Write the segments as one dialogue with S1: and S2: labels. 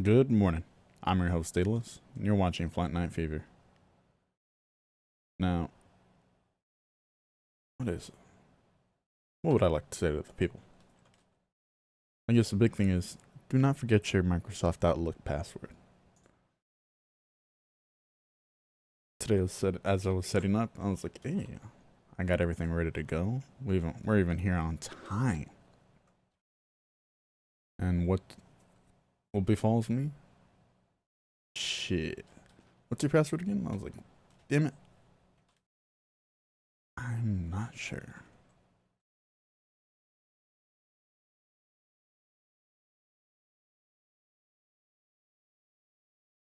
S1: Good morning. I'm your host, Daedalus, and you're watching Flight Night Fever. Now, what would I like to say to the people? I guess the big thing is, do not forget your Microsoft Outlook password. Today, as I was setting up, I was like, hey, I got everything ready to go. We're even here on time. And what befalls me? Shit. What's your password again? I was like, damn it. I'm not sure.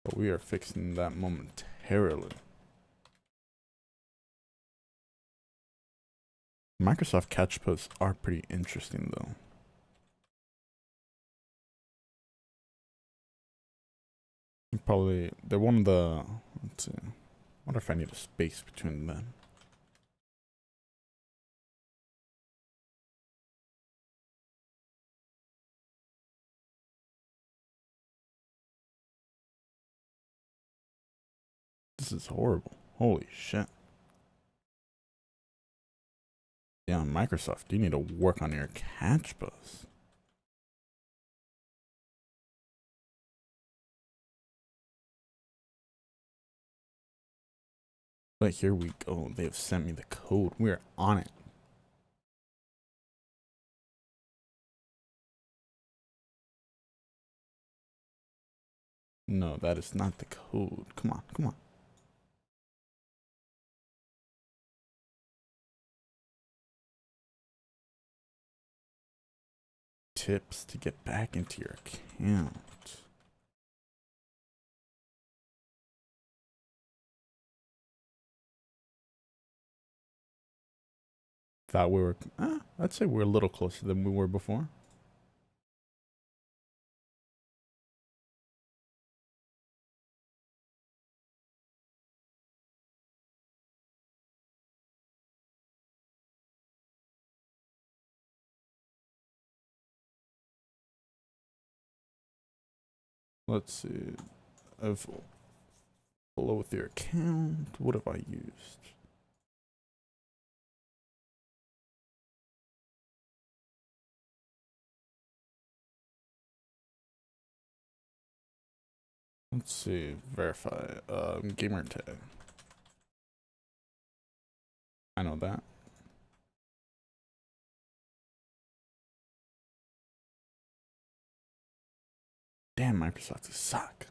S1: But we are fixing that momentarily. Microsoft catch posts are pretty interesting though. They're one of the, let's see, I wonder if I need a space between them. This is horrible. Holy shit. Yeah, Microsoft, you need to work on your catch posts. But here we go. They have sent me the code. We're on it. No, that is not the code. Come on, come on. Tips to get back into your account. Thought we were, I'd say we're a little closer than we were before. Let's see. Of below with your account, what have I used? Let's see, verify, gamer tag. I know that. Damn, Microsoft, you suck.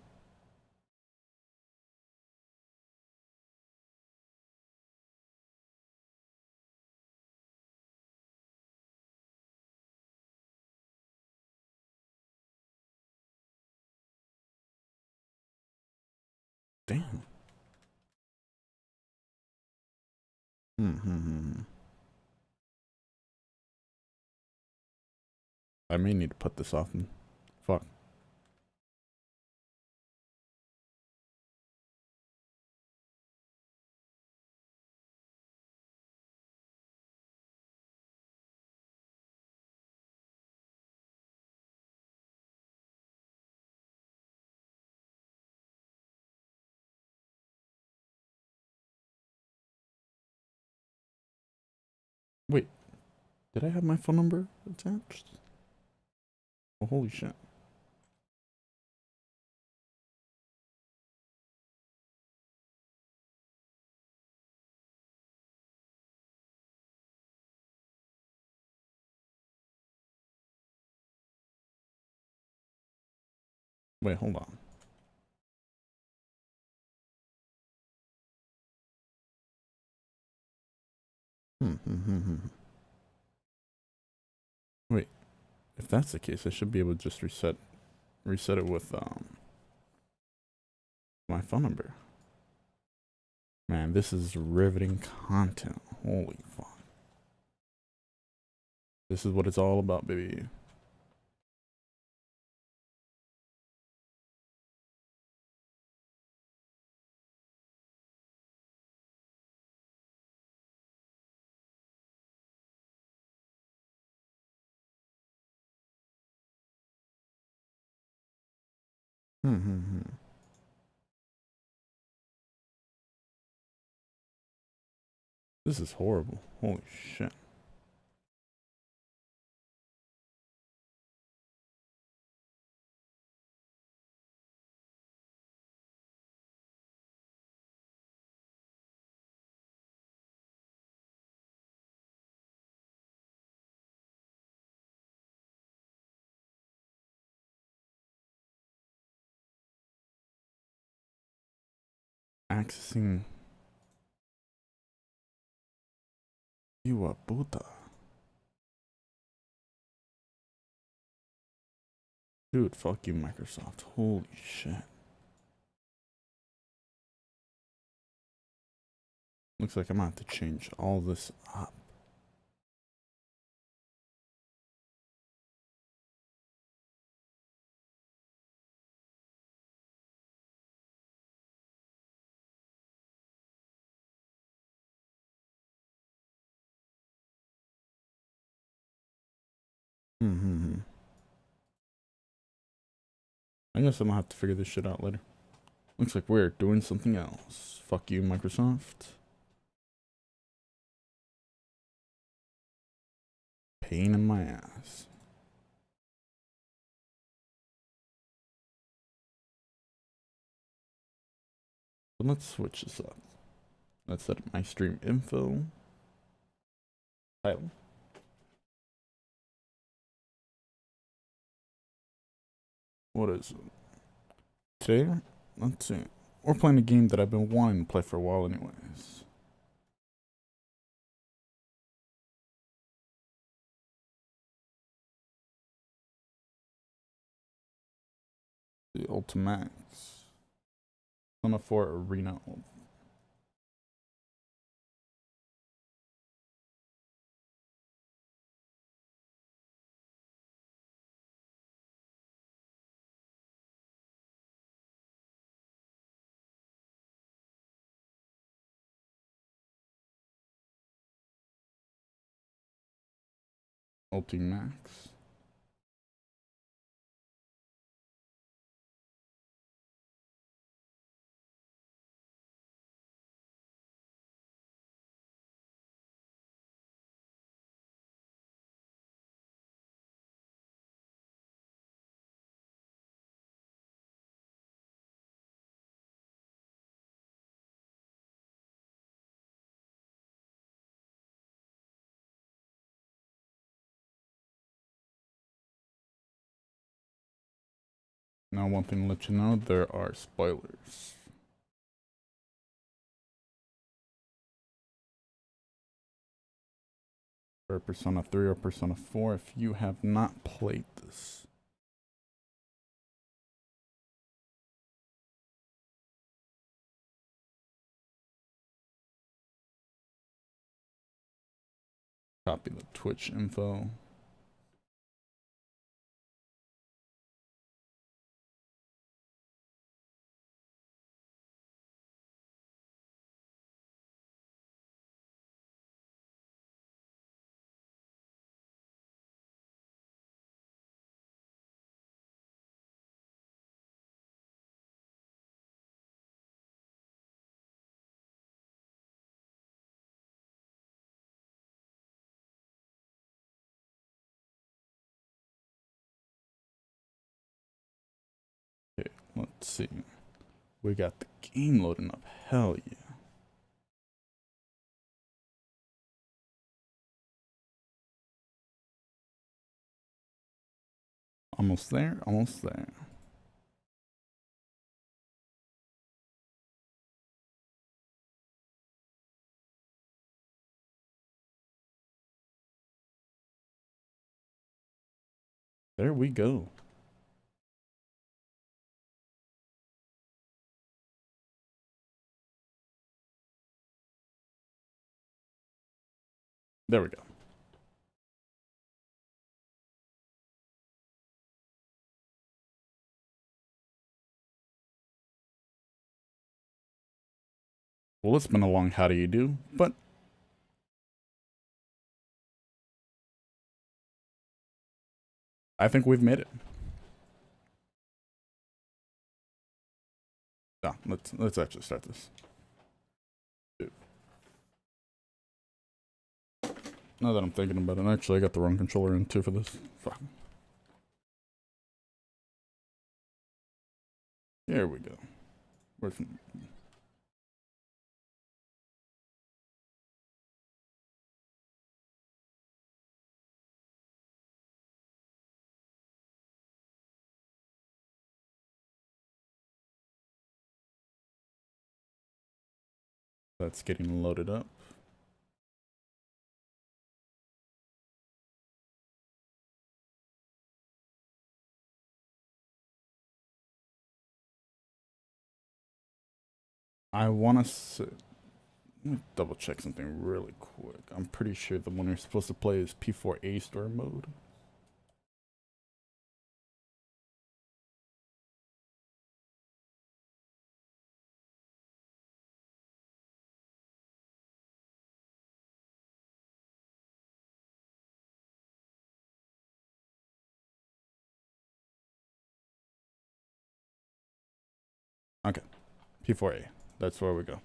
S1: Damn. I may need to put this off and fuck. Wait, did I have my phone number attached? Oh, holy shit. Wait, hold on. Wait, if that's the case, I should be able to just reset it with my phone number. Man, this is riveting content. Holy fuck. This is what it's all about, baby. This is horrible. Holy shit. Accessing you a puta. Dude, fuck you, Microsoft. Holy shit. Looks like I'm gonna have to change all this up. I guess I'm gonna have to figure this shit out later. Looks like we're doing something else. Fuck you, Microsoft. Pain in my ass. So let's switch this up. Let's set up my stream info. Title. What is it? Today, let's see. We're playing a game that I've been wanting to play for a while anyways. The Ultimax. Son of 4 Arena. Ultimax. Now, one thing to let you know, there are spoilers. For Persona 3 or Persona 4 if you have not played this. Copy the Twitch info. Okay, let's see. We got the game loading up. Hell yeah. Almost there, almost there. There we go. There we go. Well, it's been a long how do you do, but I think we've made it. No, let's actually start this. Dude. Now that I'm thinking about it, actually I got the wrong controller in too for this. Fuck. Here we go. Where's that's getting loaded up. I want to let me double check something really quick. I'm pretty sure the one you're supposed to play is P4AU story mode. Okay, P4A. That's where we go.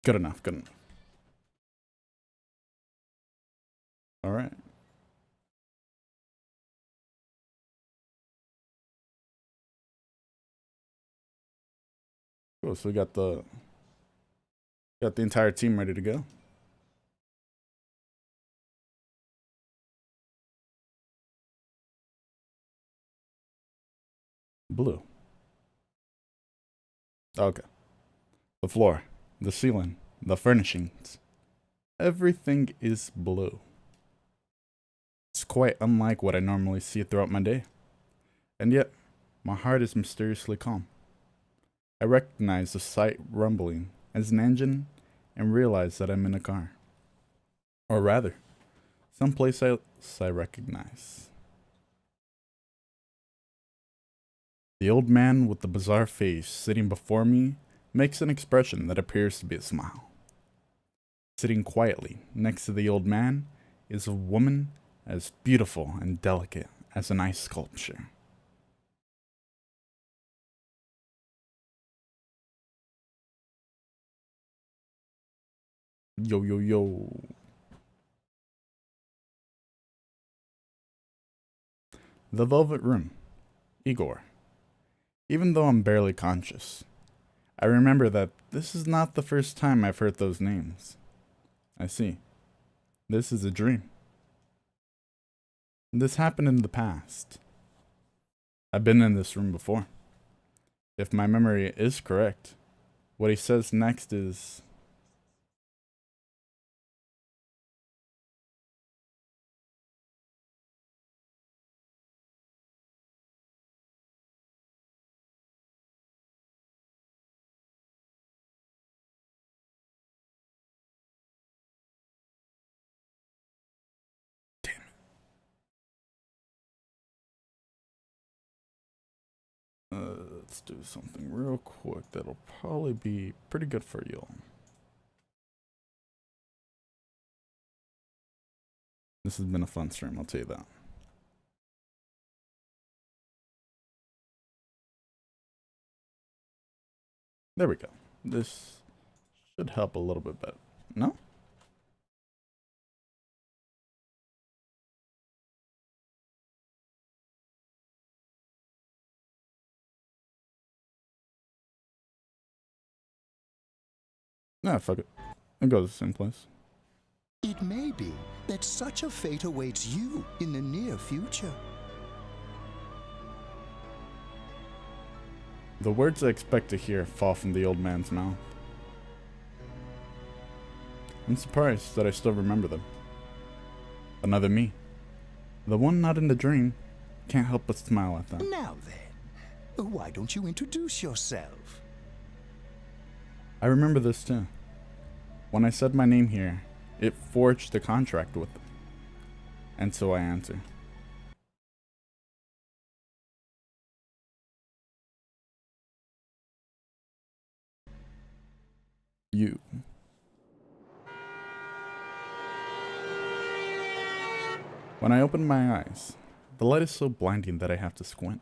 S1: Good enough, good enough. All right. Cool, so we got the entire team ready to go. Blue. Okay. The floor, the ceiling, the furnishings. Everything is blue. It's quite unlike what I normally see throughout my day. And yet, my heart is mysteriously calm. I recognize the slight rumbling as an engine and realize that I'm in a car. Or rather, someplace else I recognize. The old man with the bizarre face sitting before me makes an expression that appears to be a smile. Sitting quietly next to the old man is a woman as beautiful and delicate as an ice sculpture. Yo, yo, yo. The Velvet Room. Igor. Even though I'm barely conscious, I remember that this is not the first time I've heard those names. I see. This is a dream. This happened in the past. I've been in this room before. If my memory is correct, what he says next is... let's do something real quick that'll probably be pretty good for you. This has been a fun stream, I'll tell you that. There we go. This should help a little bit better. No? Nah, fuck it. It goes the same place.
S2: It may be that such a fate awaits you in the near future.
S1: The words I expect to hear fall from the old man's mouth. I'm surprised that I still remember them. Another me. The one not in the dream can't help but smile at them.
S2: Now then, why don't you introduce yourself?
S1: I remember this too. When I said my name here, it forged a contract with them. And so I answer. You. When I open my eyes, the light is so blinding that I have to squint.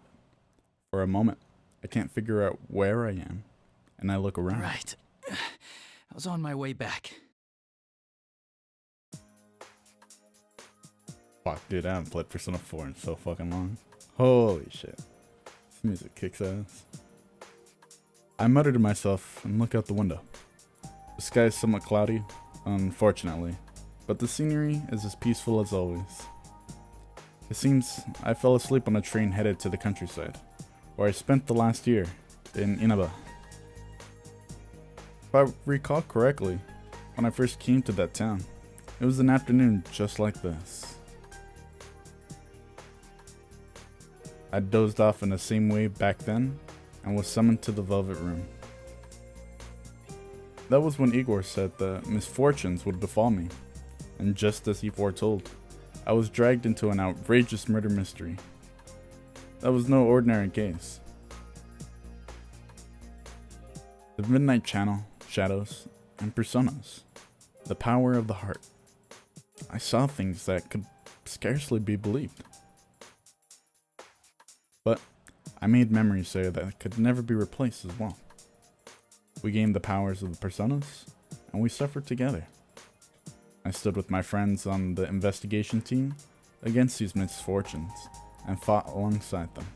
S1: For a moment, I can't figure out where I am, and I look around.
S3: Right. I was on my way back.
S1: Fuck, dude, I haven't played Persona 4 in so fucking long. Holy shit. This music kicks ass. I mutter to myself and look out the window. The sky is somewhat cloudy, unfortunately, but the scenery is as peaceful as always. It seems I fell asleep on a train headed to the countryside, where I spent the last year, in Inaba. If I recall correctly, when I first came to that town, it was an afternoon just like this. I dozed off in the same way back then, and was summoned to the Velvet Room. That was when Igor said that misfortunes would befall me, and just as he foretold, I was dragged into an outrageous murder mystery. That was no ordinary case. The Midnight Channel, shadows, and personas. The power of the heart. I saw things that could scarcely be believed. But I made memories there that could never be replaced as well. We gained the powers of the personas, and we suffered together. I stood with my friends on the investigation team against these misfortunes and fought alongside them.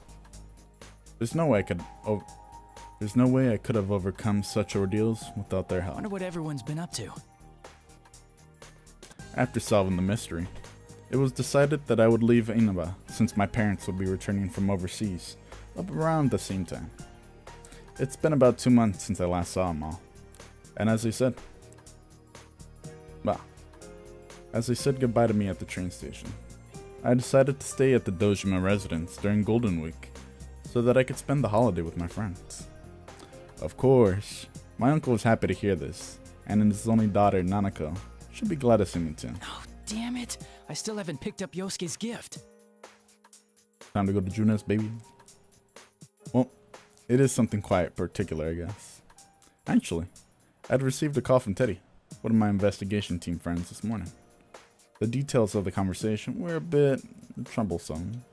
S1: There's no way I could have overcome such ordeals without their help.
S3: Wonder what everyone's been up to.
S1: After solving the mystery, it was decided that I would leave Inaba since my parents would be returning from overseas up around the same time. It's been about 2 months since I last saw them all, and as they said goodbye to me at the train station, I decided to stay at the Dojima residence during Golden Week so that I could spend the holiday with my friends. Of course, my uncle was happy to hear this, and his only daughter, Nanako, should be glad to see me too.
S3: Oh, damn it! I still haven't picked up Yosuke's gift.
S1: Time to go to Junes, baby. Well, it is something quite particular, I guess. Actually, I'd received a call from Teddy, one of my investigation team friends, this morning. The details of the conversation were a bit troublesome.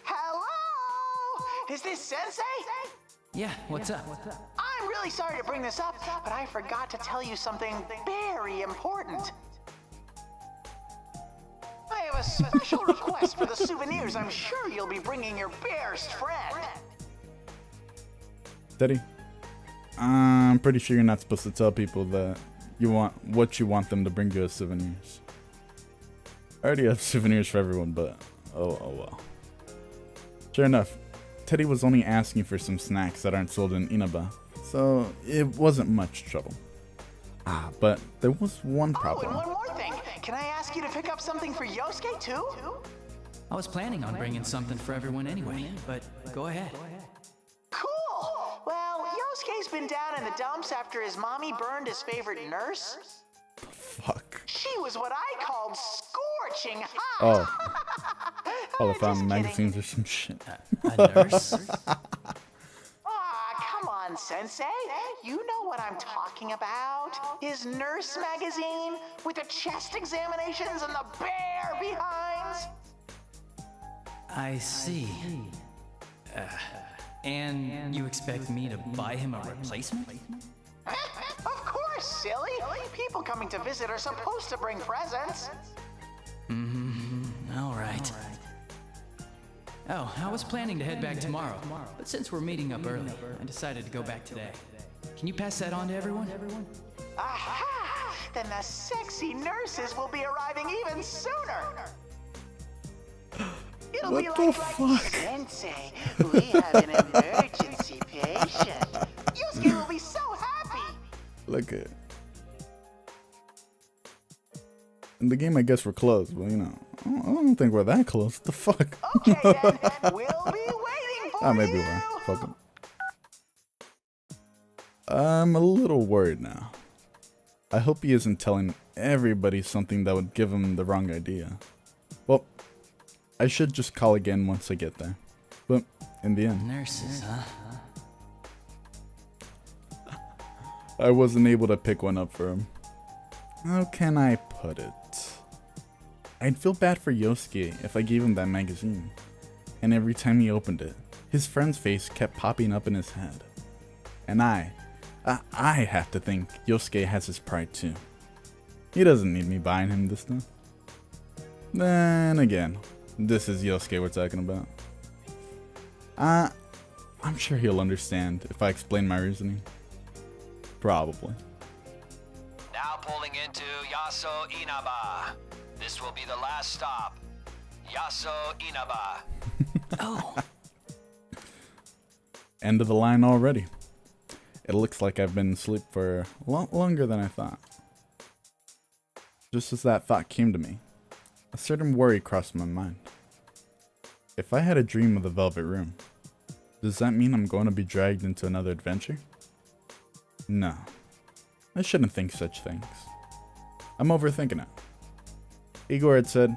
S4: Hello? Is this Sensei?
S3: Yeah, what's up?
S4: I'm really sorry to bring this up, but I forgot to tell you something very important. I have a special request for the souvenirs I'm sure you'll be bringing your best friend.
S1: Teddy, I'm pretty sure you're not supposed to tell people that you want what you want them to bring you as souvenirs. I already have souvenirs for everyone, but oh well. Sure enough, Teddy was only asking for some snacks that aren't sold in Inaba, so it wasn't much trouble. But there was one problem.
S4: Oh, and one more thing. Can I ask you to pick up something for Yosuke too?
S3: I was planning on bringing something for everyone anyway, but go ahead.
S4: Cool! Well, Yosuke's been down in the dumps after his mommy burned his favorite nurse.
S1: Fuck.
S4: She was what I called scorching hot.
S1: Oh, I found
S4: Just
S1: magazines or some shit.
S3: A nurse?
S4: Come on, Sensei. You know what I'm talking about. His nurse magazine with the chest examinations and the bare behinds.
S3: I see. And you expect me to buy him a replacement?
S4: Of course, silly. People coming to visit are supposed to bring presents.
S3: All right. Oh, I was planning to head back tomorrow, but since we're meeting up early, I decided to go back today. Can you pass that on to everyone?
S4: Aha! Then the sexy nurses will be arriving even sooner. It'll
S1: What
S4: be
S1: the fuck?
S4: Sensei, we have an emergency patient. Yusuke will be so happy.
S1: Look at. In the game, I guess we're close, but you know, I don't think we're that close. What the fuck?
S4: Okay, then, we'll be waiting for
S1: Maybe
S4: you.
S1: we're. Fuck 'em. I'm a little worried now. I hope he isn't telling everybody something that would give them the wrong idea. Well, I should just call again once I get there. But in the end,
S3: Nurses, huh?
S1: I wasn't able to pick one up for him. How can I put it? I'd feel bad for Yosuke if I gave him that magazine. And every time he opened it, his friend's face kept popping up in his head. And I have to think Yosuke has his pride too. He doesn't need me buying him this stuff. Then again, this is Yosuke we're talking about. I'm sure he'll understand if I explain my reasoning. Probably.
S5: Now pulling into Yaso Inaba. This will be the last stop. Yaso Inaba.
S3: Oh,
S1: End of the line already. It looks like I've been asleep for a lot longer than I thought. Just as that thought came to me, a certain worry crossed my mind. If I had a dream of the Velvet Room, does that mean I'm going to be dragged into another adventure? No, I shouldn't think such things. I'm overthinking it. Igor had said,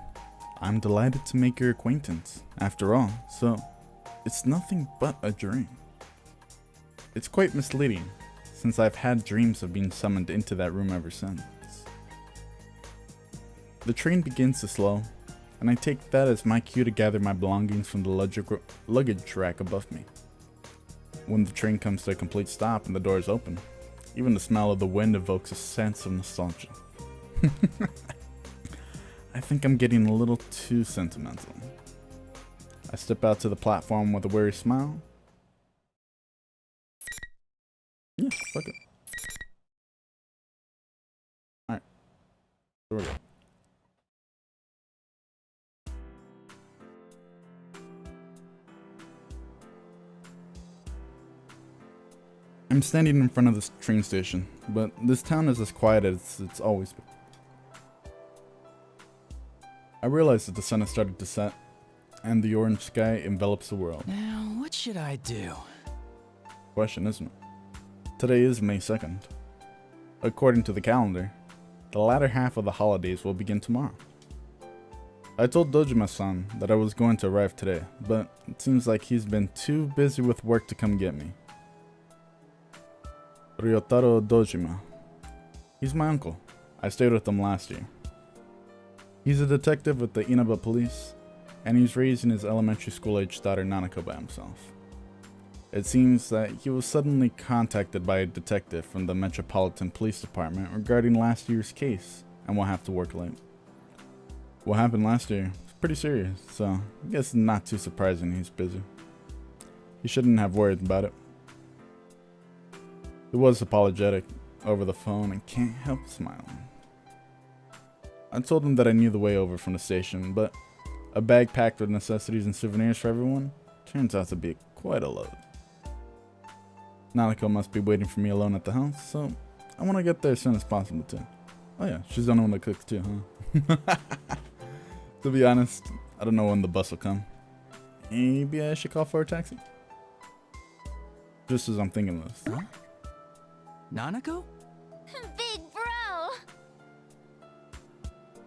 S1: "I'm delighted to make your acquaintance, after all, so it's nothing but a dream." It's quite misleading, since I've had dreams of being summoned into that room ever since. The train begins to slow, and I take that as my cue to gather my belongings from the luggage rack above me. When the train comes to a complete stop and the doors open, even the smell of the wind evokes a sense of nostalgia. I think I'm getting a little too sentimental. I step out to the platform with a weary smile. Yeah, fuck it. Alright. Here we go. I'm standing in front of this train station, but this town is as quiet as it's always been. I realize that the sun has started to set, and the orange sky envelops the world.
S3: now what should I do?
S1: Question, isn't it? Today is May 2nd. According to the calendar, the latter half of the holidays will begin tomorrow. I told Dojima-san that I was going to arrive today, but it seems like he's been too busy with work to come get me. Ryotaro Dojima. He's my uncle. I stayed with him last year. He's a detective with the Inaba police, and he's raising his elementary school-aged daughter Nanako by himself. It seems that he was suddenly contacted by a detective from the Metropolitan Police Department regarding last year's case, and will have to work late. What happened last year was pretty serious, so I guess it's not too surprising he's busy. He shouldn't have worried about it. He was apologetic over the phone and can't help smiling. I told him that I knew the way over from the station, but a bag packed with necessities and souvenirs for everyone turns out to be quite a load. Nanako must be waiting for me alone at the house, so I want to get there as soon as possible too. Oh yeah, she's the only one that cooks too, huh? To be honest, I don't know when the bus will come. Maybe I should call for a taxi? Just as I'm thinking this.
S3: Huh? Nanako?
S6: Big bro!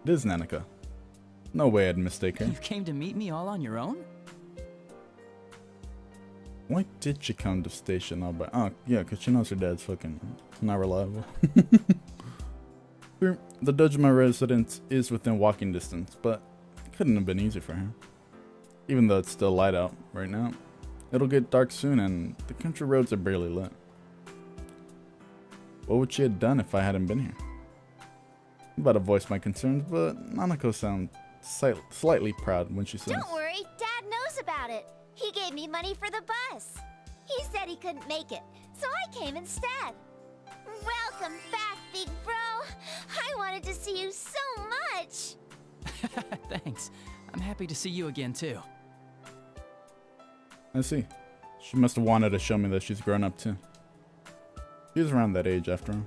S1: It is Nanako. No way I'd mistake her.
S3: You came to meet me all on your own?
S1: Why did she come to station all by? Oh, yeah, because she knows her dad's fucking not reliable. Sure, the Dojima residence is within walking distance, but it couldn't have been easy for her. Even though it's still light out right now, it'll get dark soon and the country roads are barely lit. What would she have done if I hadn't been here? I'm about to voice my concerns, but Nanako sounds slightly proud when she says,
S6: Don't worry, Dad knows about it. He gave me money for the bus. He said he couldn't make it, so I came instead. Welcome back, big bro. I wanted to see you so much.
S3: Thanks. I'm happy to see you again, too.
S1: I see. She must have wanted to show me that she's grown up too. She's around that age after all.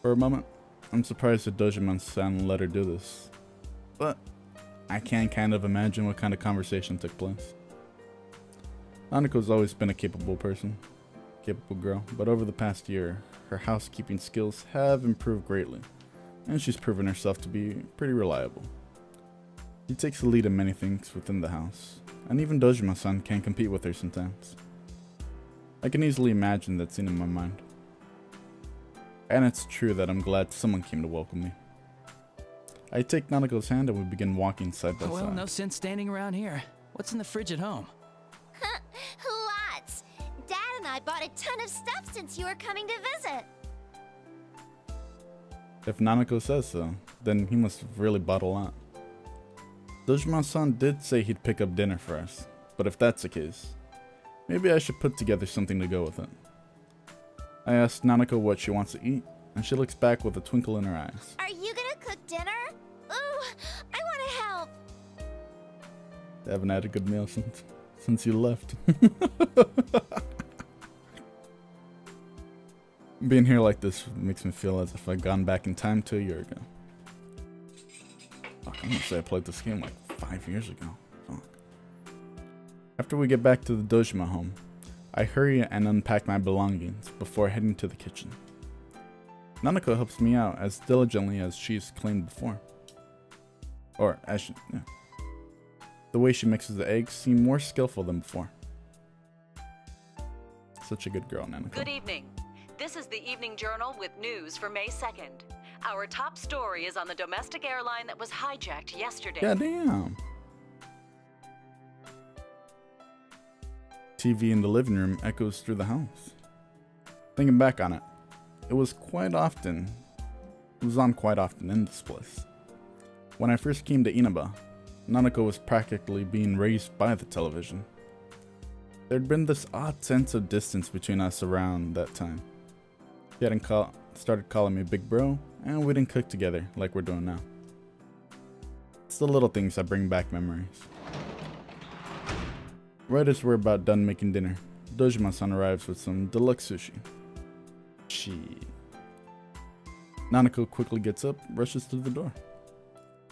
S1: For a moment, I'm surprised that Dojima-san let her do this. But I can kind of imagine what kind of conversation took place. Nanako's always been a capable girl, but over the past year, her housekeeping skills have improved greatly, and she's proven herself to be pretty reliable. She takes the lead in many things within the house, and even Dojima-san can't compete with her sometimes. I can easily imagine that scene in my mind. And it's true that I'm glad someone came to welcome me. I take Nanako's hand and we begin walking side by side.
S3: Well, no sense standing around here. What's in the fridge at home?
S6: Lots. Dad and I bought a ton of stuff since you were coming to visit.
S1: If Nanako says so, then he must have really bought a lot. Dojima-san did say he'd pick up dinner for us, but if that's the case, maybe I should put together something to go with it. I asked Nanako what she wants to eat, and she looks back with a twinkle in her eyes.
S6: Are you gonna cook dinner? Ooh, I wanna help.
S1: I haven't had a good meal since you left. Being here like this makes me feel as if I'd gone back in time to a year ago. Fuck, I'm gonna say I played this game like 5 years ago. Fuck. After we get back to the Dojima home, I hurry and unpack my belongings before heading to the kitchen. Nanako helps me out as diligently as she's cleaned before. Or, as she, yeah. The way she mixes the eggs seemed more skillful than before. Such a good girl, Nanako.
S7: Good evening. This is the Evening Journal with news for May 2nd. Our top story is on the domestic airline that was hijacked yesterday.
S1: Goddamn. TV in the living room echoes through the house. Thinking back on it, it was on quite often in this place. When I first came to Inaba, Nanako was practically being raised by the television. There'd been this odd sense of distance between us around that time. She hadn't started calling me big bro, and we didn't cook together like we're doing now. It's the little things that bring back memories. Right as we're about done making dinner, Dojima-san arrives with some deluxe sushi. Nanako quickly gets up, rushes through the door.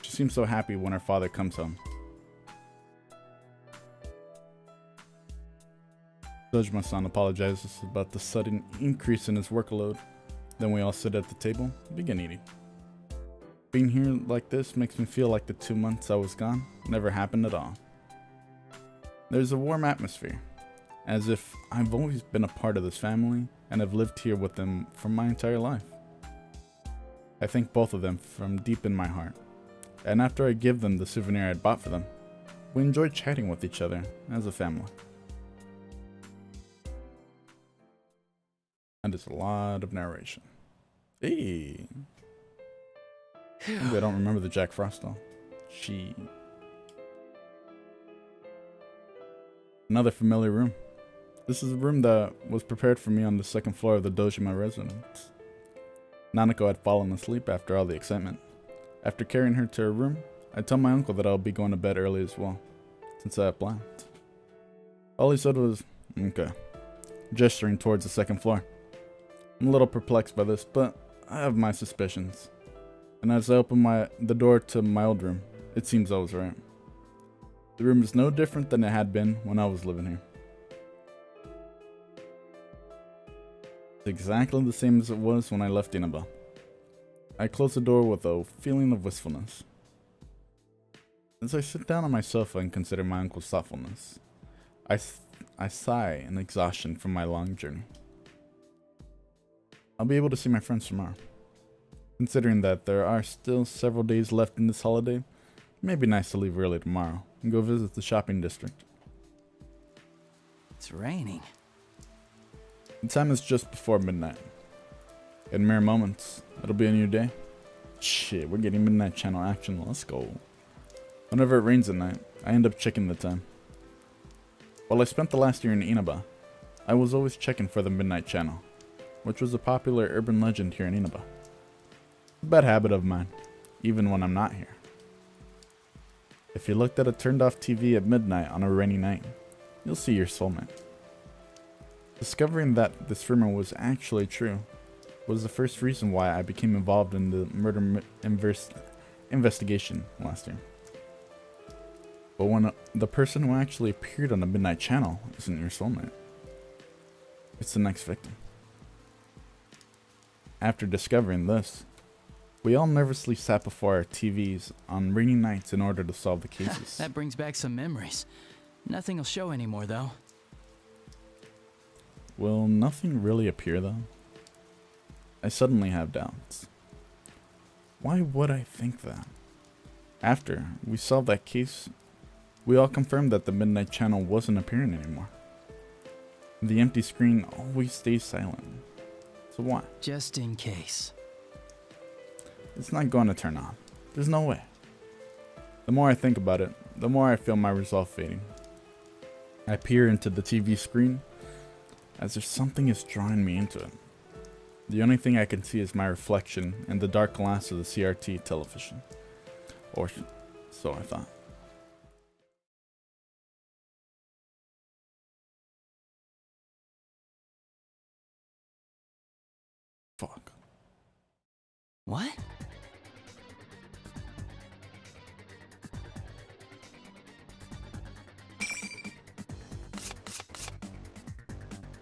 S1: She seems so happy when her father comes home. Dojima-san apologizes about the sudden increase in his workload. Then we all sit at the table and begin eating. Being here like this makes me feel like the 2 months I was gone never happened at all. There's a warm atmosphere, as if I've always been a part of this family and have lived here with them for my entire life. I thank both of them from deep in my heart, and after I give them the souvenir I'd bought for them, we enjoy chatting with each other as a family. And it's a lot of narration. Hey! Maybe I don't remember the Jack Frost doll. Another familiar room. This is a room that was prepared for me on the second floor of the Dojima residence. Nanako had fallen asleep after all the excitement. After carrying her to her room, I tell my uncle that I'll be going to bed early as well, since I have plans. All he said was, okay, gesturing towards the second floor. I'm a little perplexed by this, but I have my suspicions. And as I open the door to my old room, it seems I was right. The room is no different than it had been when I was living here. It's exactly the same as it was when I left Inaba. I close the door with a feeling of wistfulness. As I sit down on my sofa and consider my uncle's thoughtfulness, I sigh in exhaustion from my long journey. I'll be able to see my friends tomorrow. Considering that there are still several days left in this holiday, it may be nice to leave early tomorrow and go visit the shopping district.
S3: It's raining.
S1: The time is just before midnight. In mere moments, it'll be a new day. Shit, we're getting midnight channel action, let's go. Whenever it rains at night, I end up checking the time. While I spent the last year in Inaba, I was always checking for the midnight channel, which was a popular urban legend here in Inaba. A bad habit of mine, even when I'm not here. If you looked at a turned off TV at midnight on a rainy night, you'll see your soulmate. Discovering that this rumor was actually true was the first reason why I became involved in the murder investigation last year. But when the person who actually appeared on the midnight channel isn't your soulmate, it's the next victim. After discovering this, We all nervously sat before our TVs on rainy nights in order to solve the cases.
S3: That brings back some memories. Nothing will show anymore, though.
S1: Will nothing really appear, though? I suddenly have doubts. Why would I think that? After we solved that case, we all confirmed that the Midnight Channel wasn't appearing anymore. The empty screen always stays silent. So why?
S3: Just in case.
S1: It's not going to turn on. There's no way. The more I think about it, the more I feel my resolve fading. I peer into the TV screen as if something is drawing me into it. The only thing I can see is my reflection in the dark glass of the CRT television. Or so I thought. Fuck.
S3: What?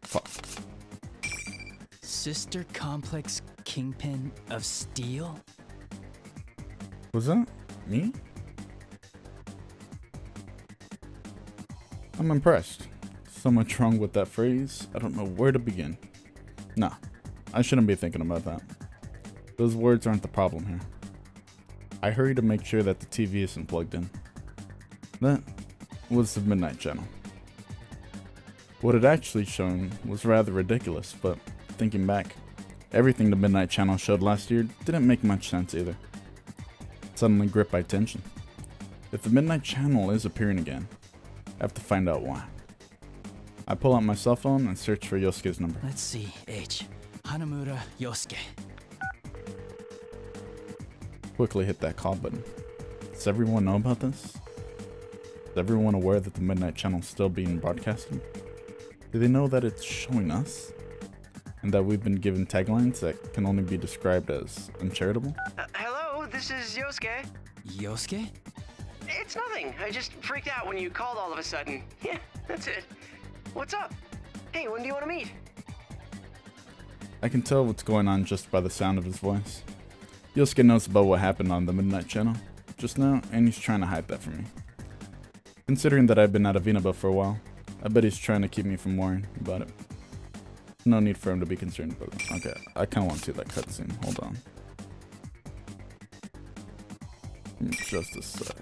S1: Fuck.
S3: Sister Complex Kingpin of Steel?
S1: Was that me? I'm impressed. So much wrong with that phrase, I don't know where to begin. Nah, I shouldn't be thinking about that. Those words aren't the problem here. I hurry to make sure that the TV isn't plugged in. That was the Midnight Channel. What it actually shown was rather ridiculous, but thinking back, everything the Midnight Channel showed last year didn't make much sense either. Suddenly gripped by tension. If the Midnight Channel is appearing again, I have to find out why. I pull out my cell phone and search for Yosuke's number.
S3: Let's see, H. Hanamura Yosuke.
S1: Quickly hit that call button. Does everyone know about this? Is everyone aware that the Midnight Channel is still being broadcasted? Do they know that it's showing us? And that we've been given taglines that can only be described as uncharitable?
S8: Hello, this is Yosuke.
S3: Yosuke?
S8: It's nothing. I just freaked out when you called all of a sudden. Yeah, that's it. What's up? Hey, when do you want to meet?
S1: I can tell what's going on just by the sound of his voice. Yosuke knows about what happened on the Midnight Channel just now, and he's trying to hide that from me. Considering that I've been out of Inaba for a while, I bet he's trying to keep me from worrying about it. No need for him to be concerned about it. Okay, I kind of want to see that cutscene. Hold on. Just a sec.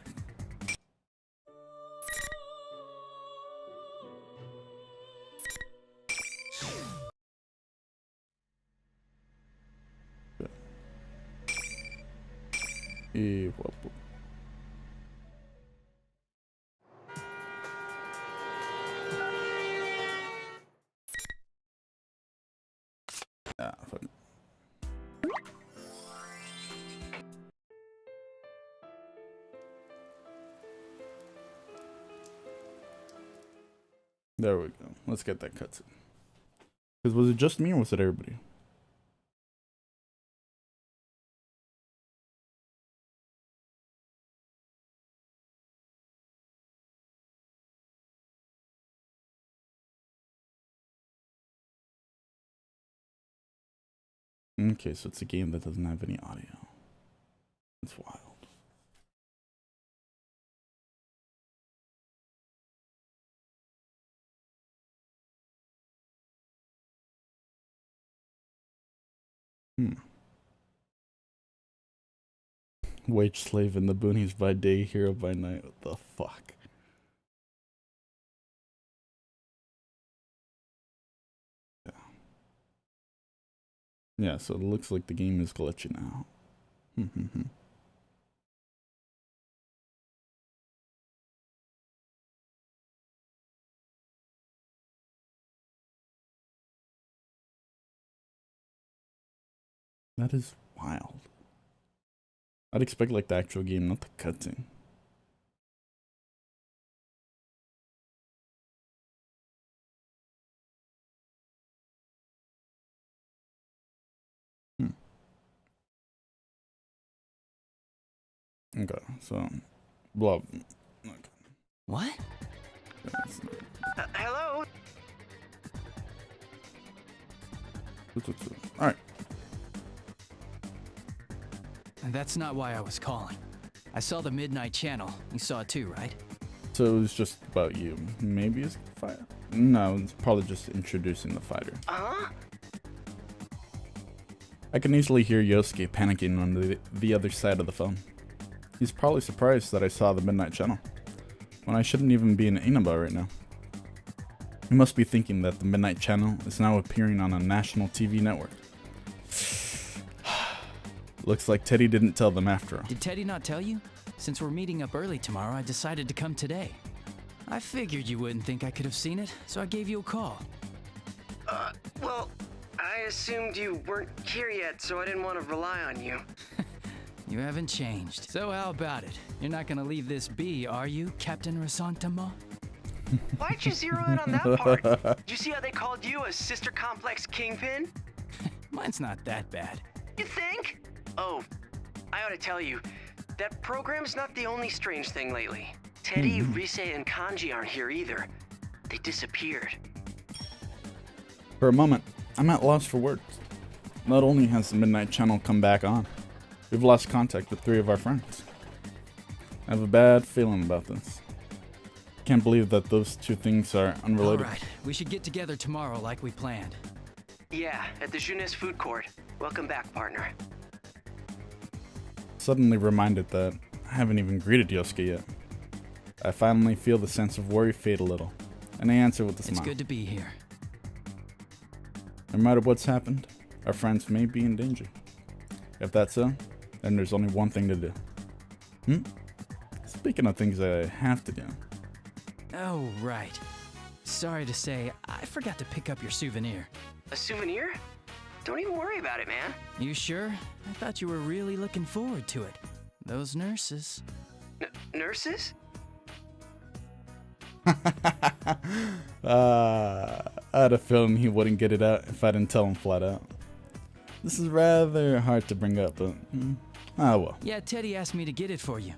S1: Ah, fuck. There we go. Let's get that cutscene. Because was it just me or was it everybody? Okay, so it's a game that doesn't have any audio. It's wild. Wage slave in the boonies by day, hero by night. What the fuck? Yeah, so it looks like the game is glitching out. That is wild. I'd expect like the actual game, not the cutscene. Okay, so blah. Okay.
S3: What?
S8: Hello?
S1: Alright.
S3: That's not why I was calling. I saw the Midnight Channel. You saw it too, right?
S1: So it was just about you. Maybe it's a fighter? No, it's probably just introducing the fighter. I can easily hear Yosuke panicking on the other side of the phone. He's probably surprised that I saw the Midnight Channel, when I shouldn't even be in Inaba right now. He must be thinking that the Midnight Channel is now appearing on a national TV network. Looks like Teddy didn't tell them after all.
S3: Did Teddy not tell you? Since we're meeting up early tomorrow, I decided to come today. I figured you wouldn't think I could have seen it, so I gave you a call.
S8: Well, I assumed you weren't here yet, so I didn't want to rely on you.
S3: You haven't changed. So how about it? You're not gonna leave this be, are you, Captain Rasantama?
S8: Why'd you zero in on that part? Did you see how they called you a sister complex kingpin?
S3: Mine's not that bad.
S8: You think? Oh, I ought to tell you, that program's not the only strange thing lately. Teddy, Rise, and Kanji aren't here either. They disappeared.
S1: For a moment, I'm at loss for words. Not only has the Midnight Channel come back on, we've lost contact with 3 of our friends. I have a bad feeling about this. Can't believe that those 2 things are unrelated.
S3: Alright, we should get together tomorrow like we planned.
S8: Yeah, at the Jeunesse food court. Welcome back, partner.
S1: Suddenly reminded that I haven't even greeted Yosuke yet. I finally feel the sense of worry fade a little, and I answer with a smile.
S3: It's good to be here.
S1: No matter what's happened, our friends may be in danger. If that's so, then there's only one thing to do. Speaking of things I have to do.
S3: Oh, right. Sorry to say, I forgot to pick up your souvenir.
S8: A souvenir? Don't even worry about it, man.
S3: You sure? I thought you were really looking forward to it. Those nurses.
S8: Nurses?
S1: I had a feeling he wouldn't get it out if I didn't tell him flat out. This is rather hard to bring up, but well.
S3: Yeah, Teddy asked me to get it for you.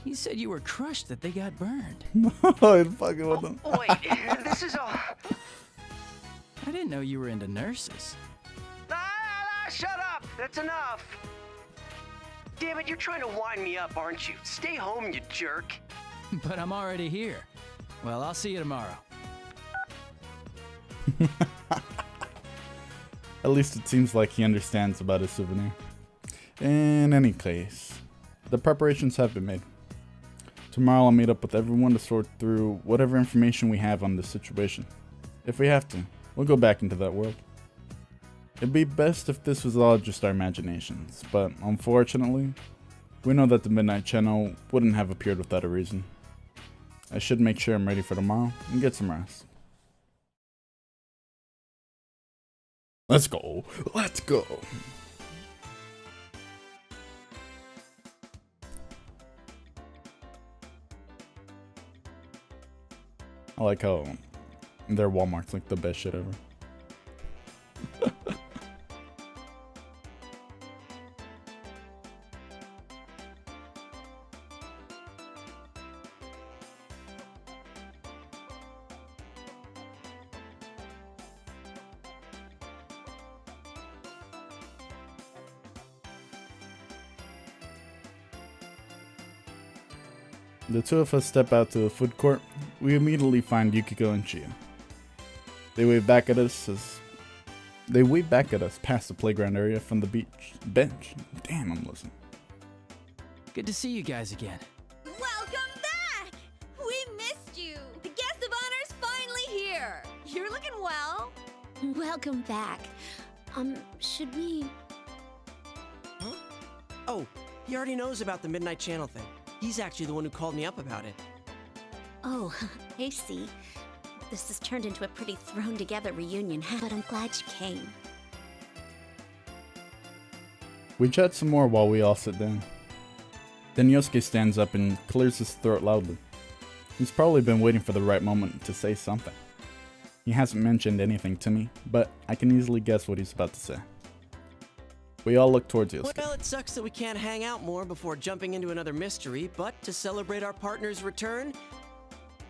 S3: He said you were crushed that they got burned.
S1: I'm fucking with them.
S8: Wait, this is all...
S3: I didn't know you were into nurses.
S8: Shut up! That's enough! Damn it, you're trying to wind me up, aren't you? Stay home, you jerk.
S3: But I'm already here. Well, I'll see you tomorrow.
S1: At least it seems like he understands about his souvenir. In any case, the preparations have been made. Tomorrow I'll meet up with everyone to sort through whatever information we have on this situation. If we have to, we'll go back into that world. It'd be best if this was all just our imaginations, but unfortunately, we know that the Midnight Channel wouldn't have appeared without a reason. I should make sure I'm ready for tomorrow and get some rest. Let's go. Let's go. I like how their Walmart's like the best shit ever. The 2 of us step out to the food court. We immediately find Yukiko and Chia. They wave back at us past the playground area from the bench. Damn, I'm losing.
S3: Good to see you guys again.
S9: Welcome back! We missed you. The guest of honor's finally here. You're looking well.
S6: Welcome back. Should we...
S10: Huh? Oh, he already knows about the Midnight Channel thing. He's actually the one who called me up about it.
S6: Oh, I see. This has turned into a pretty thrown-together reunion, but I'm glad you came.
S1: We chat some more while we all sit down. Then Yosuke stands up and clears his throat loudly. He's probably been waiting for the right moment to say something. He hasn't mentioned anything to me, but I can easily guess what he's about to say. We all look towards Yosuke.
S10: Well, it sucks that we can't hang out more before jumping into another mystery, but to celebrate our partner's return,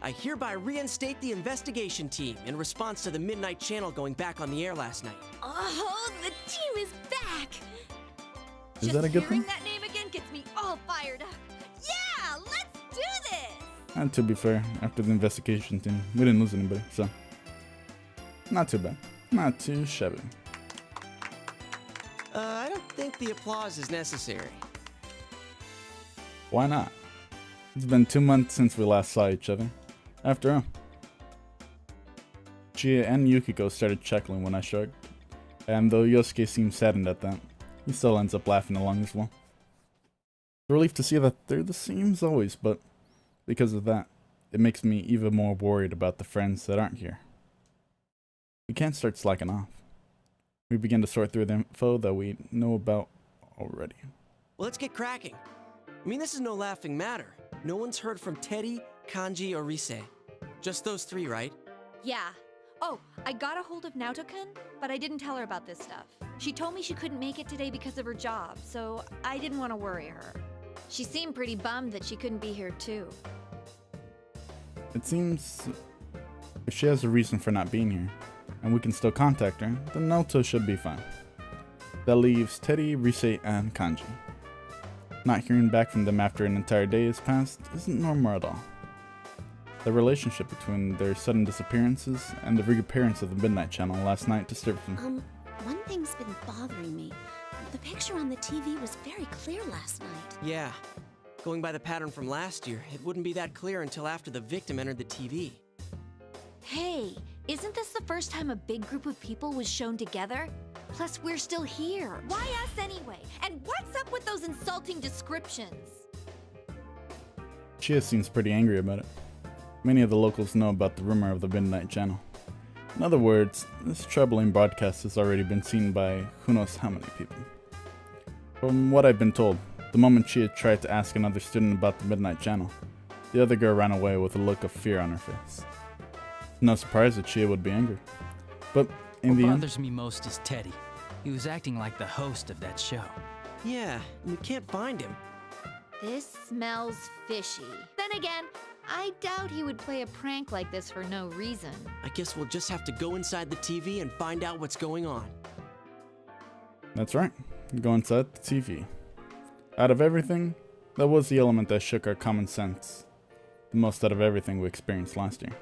S10: I hereby reinstate the investigation team in response to the Midnight Channel going back on the air last night.
S9: Oh, the team is back.
S1: Is that a good thing?
S9: Hearing that name again all fired up. Yeah, let's do this!
S1: And to be fair, after the investigation team, we didn't lose anybody, so not too bad. Not too shabby.
S10: I don't think the applause is necessary.
S1: Why not? It's been 2 months since we last saw each other. After all, Chia and Yukiko started chuckling when I shrugged, and though Yosuke seemed saddened at that, he still ends up laughing along as well. It's a relief to see that they're the same as always, but because of that, it makes me even more worried about the friends that aren't here. We can't start slacking off. We begin to sort through the info that we know about already.
S10: Well, let's get cracking. I mean, this is no laughing matter. No one's heard from Teddy, Kanji, or Rise. Just those three, right?
S11: Yeah. Oh, I got a hold of Naoto-kun, but I didn't tell her about this stuff. She told me she couldn't make it today because of her job, so I didn't want to worry her. She seemed pretty bummed that she couldn't be here too.
S1: It seems if she has a reason for not being here, and we can still contact her, then Naoto should be fine. That leaves Teddy, Rise, and Kanji. Not hearing back from them after an entire day has passed isn't normal at all. The relationship between their sudden disappearances and the reappearance of the Midnight Channel last night disturbs me.
S12: One thing's been bothering me. The picture on the TV was very clear last night.
S10: Yeah. Going by the pattern from last year, it wouldn't be that clear until after the victim entered the TV.
S11: Hey, isn't this the first time a big group of people was shown together? Plus, we're still here. Why us anyway? And what's up with those insulting descriptions?
S1: Chia seems pretty angry about it. Many of the locals know about the rumor of the Midnight Channel. In other words, this troubling broadcast has already been seen by who knows how many people. From what I've been told, the moment Chia tried to ask another student about the Midnight Channel, the other girl ran away with a look of fear on her face. No surprise that Chia would be angry. But in the
S3: What
S1: end,
S3: bothers me most is Teddy. He was acting like the host of that show.
S10: Yeah, we can't find him.
S11: This smells fishy. Then again, I doubt he would play a prank like this for no reason.
S10: I guess we'll just have to go inside the TV and find out what's going on.
S1: that's right, go inside the TV. Out of everything, that was the element that shook our common sense the most out of everything we experienced last year.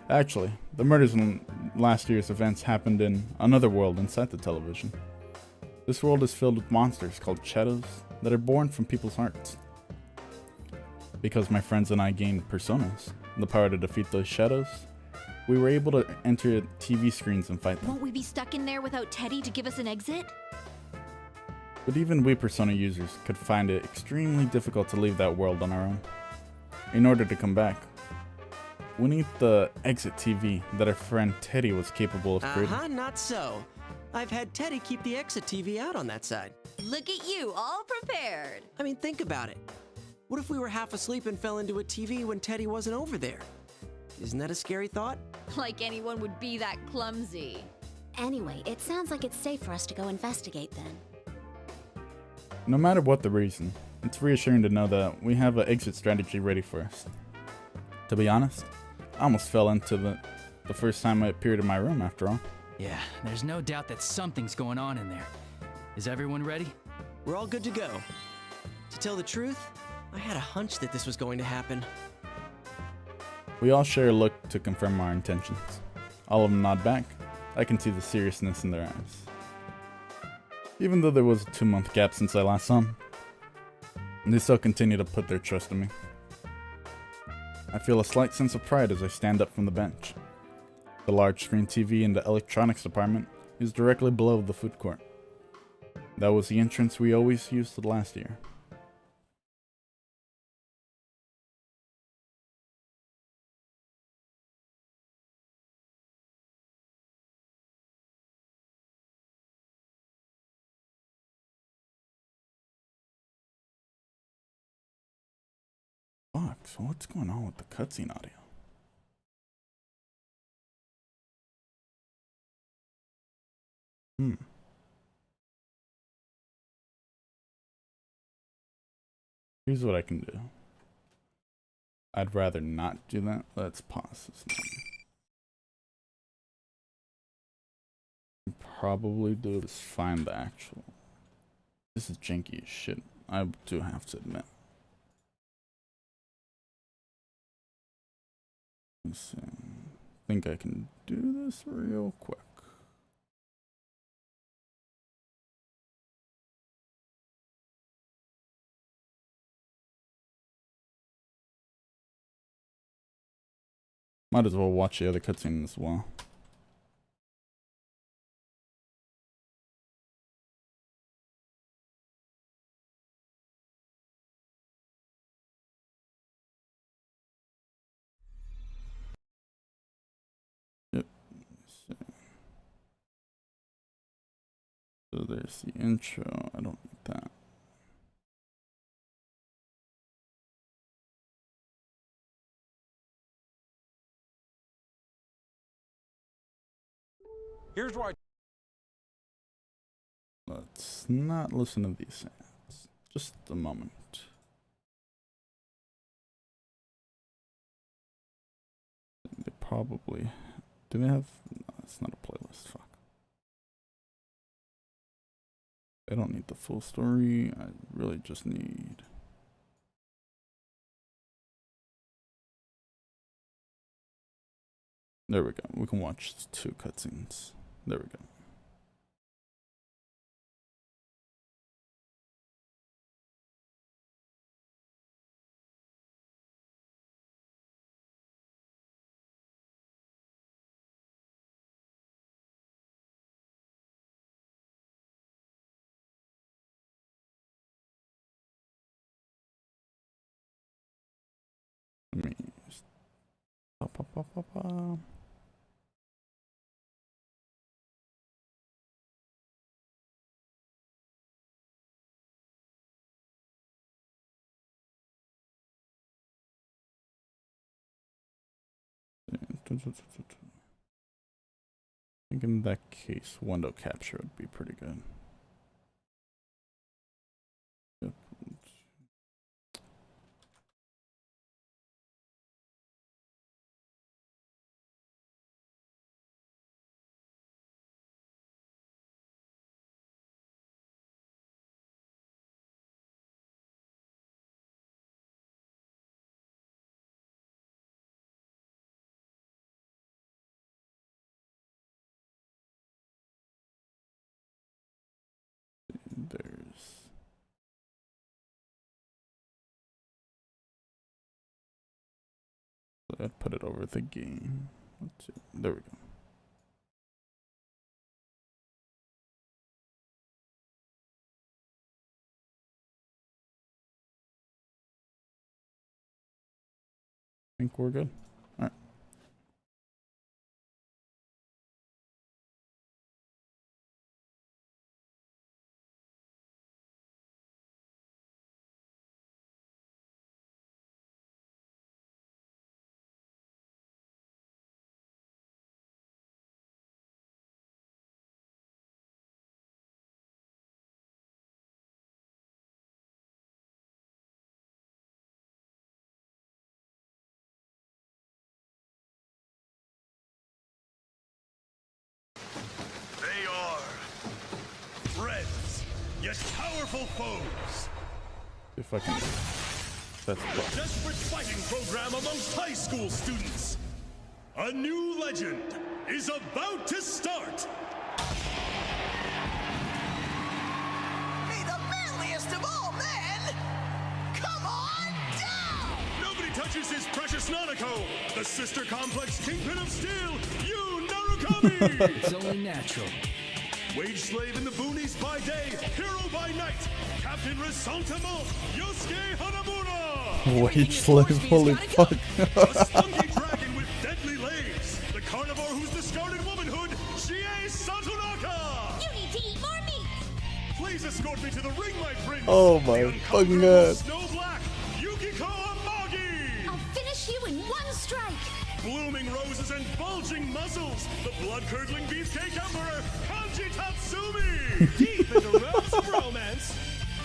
S1: Actually, the murders in last year's events happened in another world inside the television. This world is filled with monsters called shadows that are born from people's hearts. Because my friends and I gained personas, the power to defeat those shadows, we were able to enter TV screens and fight them.
S11: Won't we be stuck in there without Teddy to give us an exit?
S1: But even we persona users could find it extremely difficult to leave that world on our own. In order to come back, we need the exit TV that our friend Teddy was capable of creating.
S10: Not so. I've had Teddy keep the exit TV out on that side.
S11: Look at you, all prepared.
S10: I mean, think about it. What if we were half asleep and fell into a TV when Teddy wasn't over there? Isn't that a scary thought?
S11: Like anyone would be that clumsy.
S12: Anyway, it sounds like it's safe for us to go investigate then.
S1: No matter what the reason, it's reassuring to know that we have an exit strategy ready for us. To be honest, I almost fell into the first time I appeared in my room after all.
S3: Yeah, there's no doubt that something's going on in there. Is everyone ready?
S10: We're all good to go. To tell the truth, I had a hunch that this was going to happen.
S1: We all share a look to confirm our intentions. All of them nod back. I can see the seriousness in their eyes. Even though there was a 2-month gap since I last saw them, they still continue to put their trust in me. I feel a slight sense of pride as I stand up from the bench. The large screen TV in the electronics department is directly below the food court. That was the entrance we always used last year. Fuck, so what's going on with the cutscene audio? Here's what I can do. I'd rather not do that. Let's pause this now. Probably do is find the actual. This is janky as shit. I do have to admit. Let's see. I think I can do this real quick. Might as well watch the other cutscene as well. Yep. So there's the intro. I don't need that.
S13: Here's why.
S1: Let's not listen to these ads. Just a moment. They probably... Do they have... No, it's not a playlist. Fuck. I don't need the full story. I really just need... There we go. We can watch 2 cutscenes. There we go. Let me just... I think in that case, window capture would be pretty good. Yep. There's... I'd put it over the game. Let's see. There we go. I think we're good. All right.
S14: They are friends, yet powerful foes.
S1: If I can... That's
S14: A desperate fighting program amongst high school students. A new legend is about to start.
S4: May the manliest of all men come on down!
S14: Nobody touches his precious Nanako, the sister complex kingpin of steel, Yu Narukami!
S3: It's only natural.
S14: Wage slave in the boonies by day, hero by night, Captain Resentiment, Yosuke Hanamura!
S1: Wage slave, holy fuck.
S14: A spunky dragon with deadly legs, the carnivore who's discarded womanhood, Chie Satonaka!
S9: You need to eat more meat!
S14: Please escort me to the ring, my prince!
S1: Oh my fucking god.
S14: Snow Black, Yukiko Amagi!
S9: I'll finish you in one strike!
S14: Blooming roses and bulging muscles, the blood-curdling beefcake emperor, Kanji Tatsumi! Deep into realms of romance,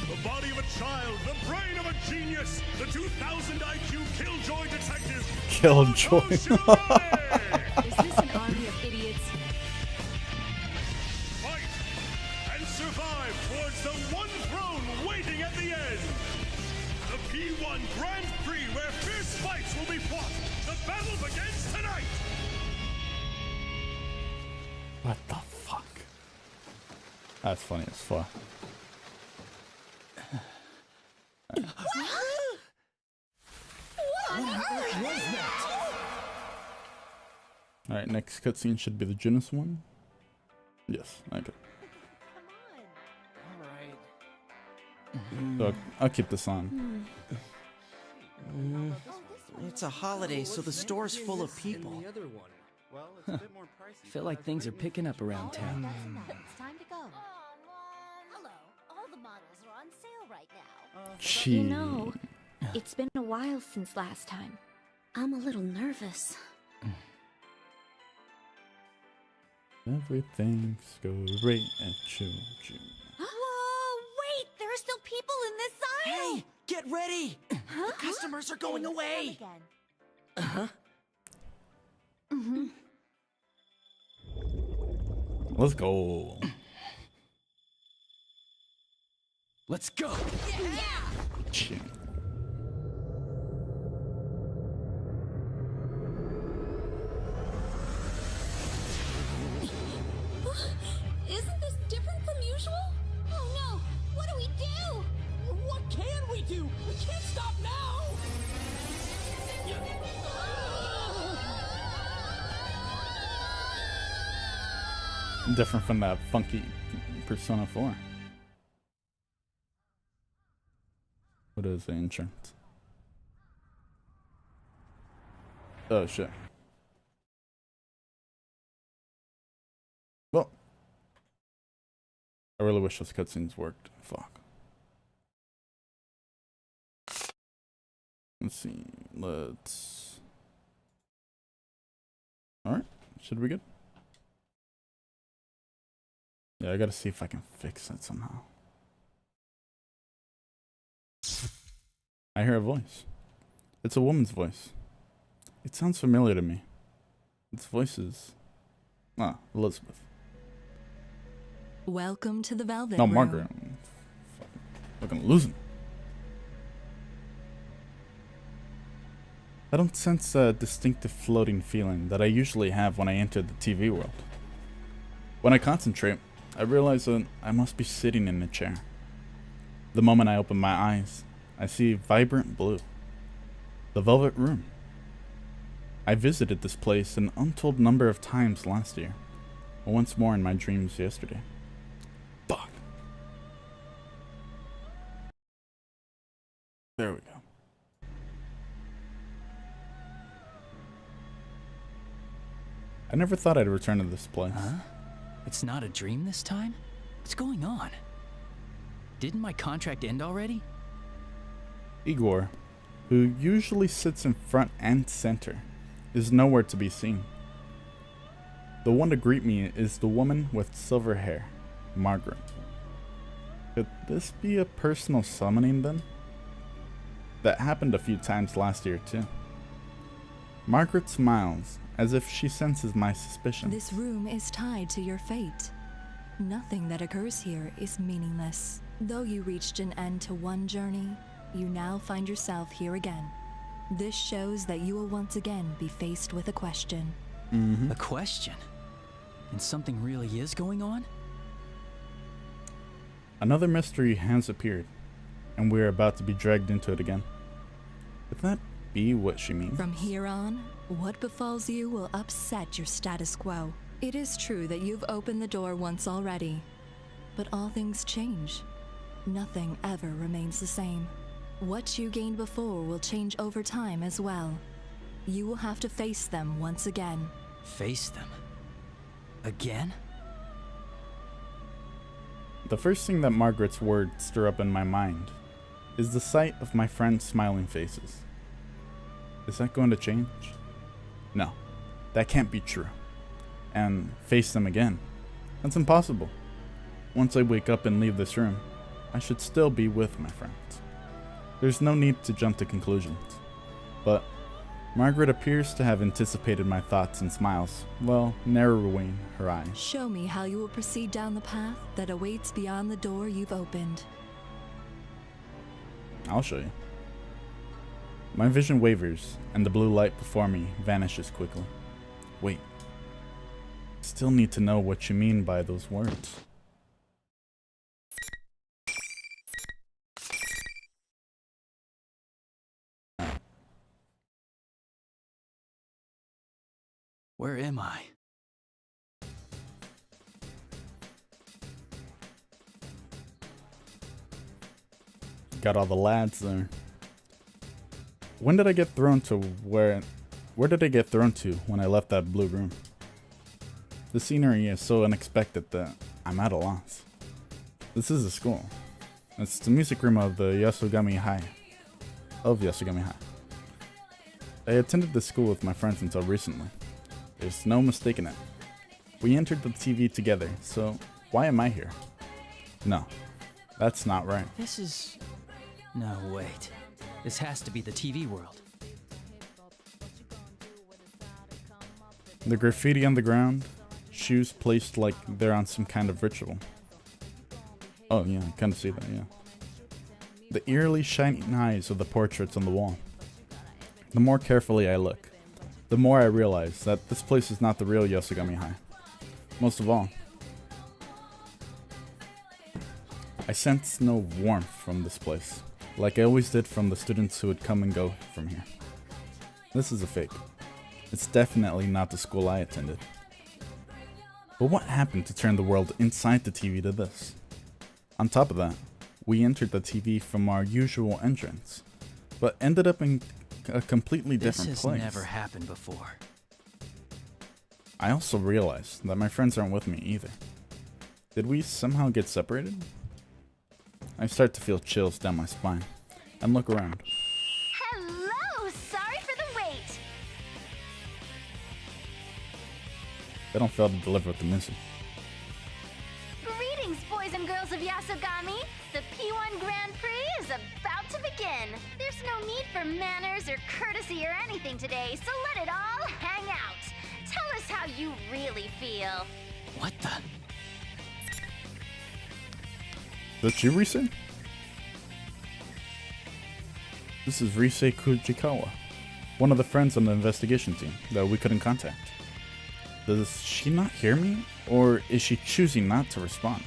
S14: the body of a child, the brain of a genius, the 2,000 IQ killjoy detective,
S1: Killjoy.
S11: Is this an army of idiots?
S14: Fight and survive towards the one throne waiting at the end!
S1: That's funny as fuck. Alright, next cutscene should be the Genesis one. Yes, okay. So I'll keep this on.
S10: It's a holiday, so the store's full of people.
S3: Feel like things are picking up around town.
S6: It's time to go. Hello. All the models are on sale right now.
S1: Gee.
S11: You know, it's been a while since last time.
S12: I'm a little nervous.
S1: Everything's great at children.
S9: Whoa, wait! There are still people in this aisle!
S10: Hey, get ready!
S9: Huh?
S10: The customers are going away!
S1: Uh-huh.
S9: Mm-hmm.
S1: Let's go.
S3: Let's go.
S1: Shit.
S9: Isn't this different from usual? Oh no! What do we do?
S13: What can we do? We can't stop now!
S1: Different from that funky Persona 4. What is the insurance? Oh shit. Well, I really wish those cutscenes worked. Fuck. Let's see. Let's. Alright. Should we be good? Yeah, I gotta see if I can fix it somehow. I hear a voice. It's a woman's voice. It sounds familiar to me. Its voice is... Ah, Elizabeth.
S15: Welcome to the Velvet
S1: No,
S15: Room.
S1: Margaret. Fucking losing. I don't sense a distinctive floating feeling that I usually have when I enter the TV world. When I concentrate, I realize that I must be sitting in a chair. The moment I open my eyes, I see vibrant blue. The Velvet Room. I visited this place an untold number of times last year, and once more in my dreams yesterday. Fuck. There we go. I never thought I'd return to this place.
S3: Huh? It's not a dream this time? What's going on? Didn't my contract end already?
S1: Igor, who usually sits in front and center, is nowhere to be seen. The one to greet me is the woman with silver hair, Margaret. Could this be a personal summoning then? That happened a few times last year too. Margaret smiles as if she senses my suspicion.
S15: This room is tied to your fate. Nothing that occurs here is meaningless. Though you reached an end to one journey, you now find yourself here again. This shows that you will once again be faced with a question.
S3: A question? And something really is going on?
S1: Another mystery has appeared, and we're about to be dragged into it again. Could that be what she means?
S15: From here on, what befalls you will upset your status quo. It is true that you've opened the door once already, but all things change. Nothing ever remains the same. What you gained before will change over time as well. You will have to face them once again.
S3: Face them? Again?
S1: The first thing that Margaret's words stir up in my mind is the sight of my friends' smiling faces. Is that going to change? No, that can't be true. And face them again? That's impossible. Once I wake up and leave this room, I should still be with my friends. There's no need to jump to conclusions. But Margaret appears to have anticipated my thoughts and smiles, while narrowing her eyes.
S15: Show me how you will proceed down the path that awaits beyond the door you've opened.
S1: I'll show you. My vision wavers, and the blue light before me vanishes quickly. Wait. Still need to know what you mean by those words.
S3: Where am I?
S1: Got all the lads there. When did I get thrown to where did I get thrown to when I left that blue room? The scenery is so unexpected that I'm at a loss. This is a school. It's the music room of the Yasogami High. I attended this school with my friends until recently. There's no mistaking it. We entered the TV together, so why am I here? No, that's not right.
S3: This is... No, wait. This has to be the TV world.
S1: The graffiti on the ground, shoes placed like they're on some kind of ritual. Oh yeah, I kind of see that, yeah. The eerily shining eyes of the portraits on the wall. The more carefully I look, the more I realize that this place is not the real Yasogami High. Most of all, I sense no warmth from this place, like I always did from the students who would come and go from here. This is a fake. It's definitely not the school I attended. But what happened to turn the world inside the TV to this? On top of that, we entered the TV from our usual entrance, but ended up in a completely different place.
S3: This has never happened before.
S1: I also realized that my friends aren't with me either. Did we somehow get separated? I start to feel chills down my spine and look around.
S6: Hello! Sorry for the wait!
S1: They don't fail to deliver with the music.
S6: Greetings, boys and girls of Yasogami! The P1 Grand Prix is about to begin. There's no need for manners or courtesy or anything today, so let it all hang out. Tell us how you really feel.
S3: What the?
S1: That's you, Rise? This is Rise Kujikawa, one of the friends on the investigation team that we couldn't contact. Does she not hear me, or is she choosing not to respond?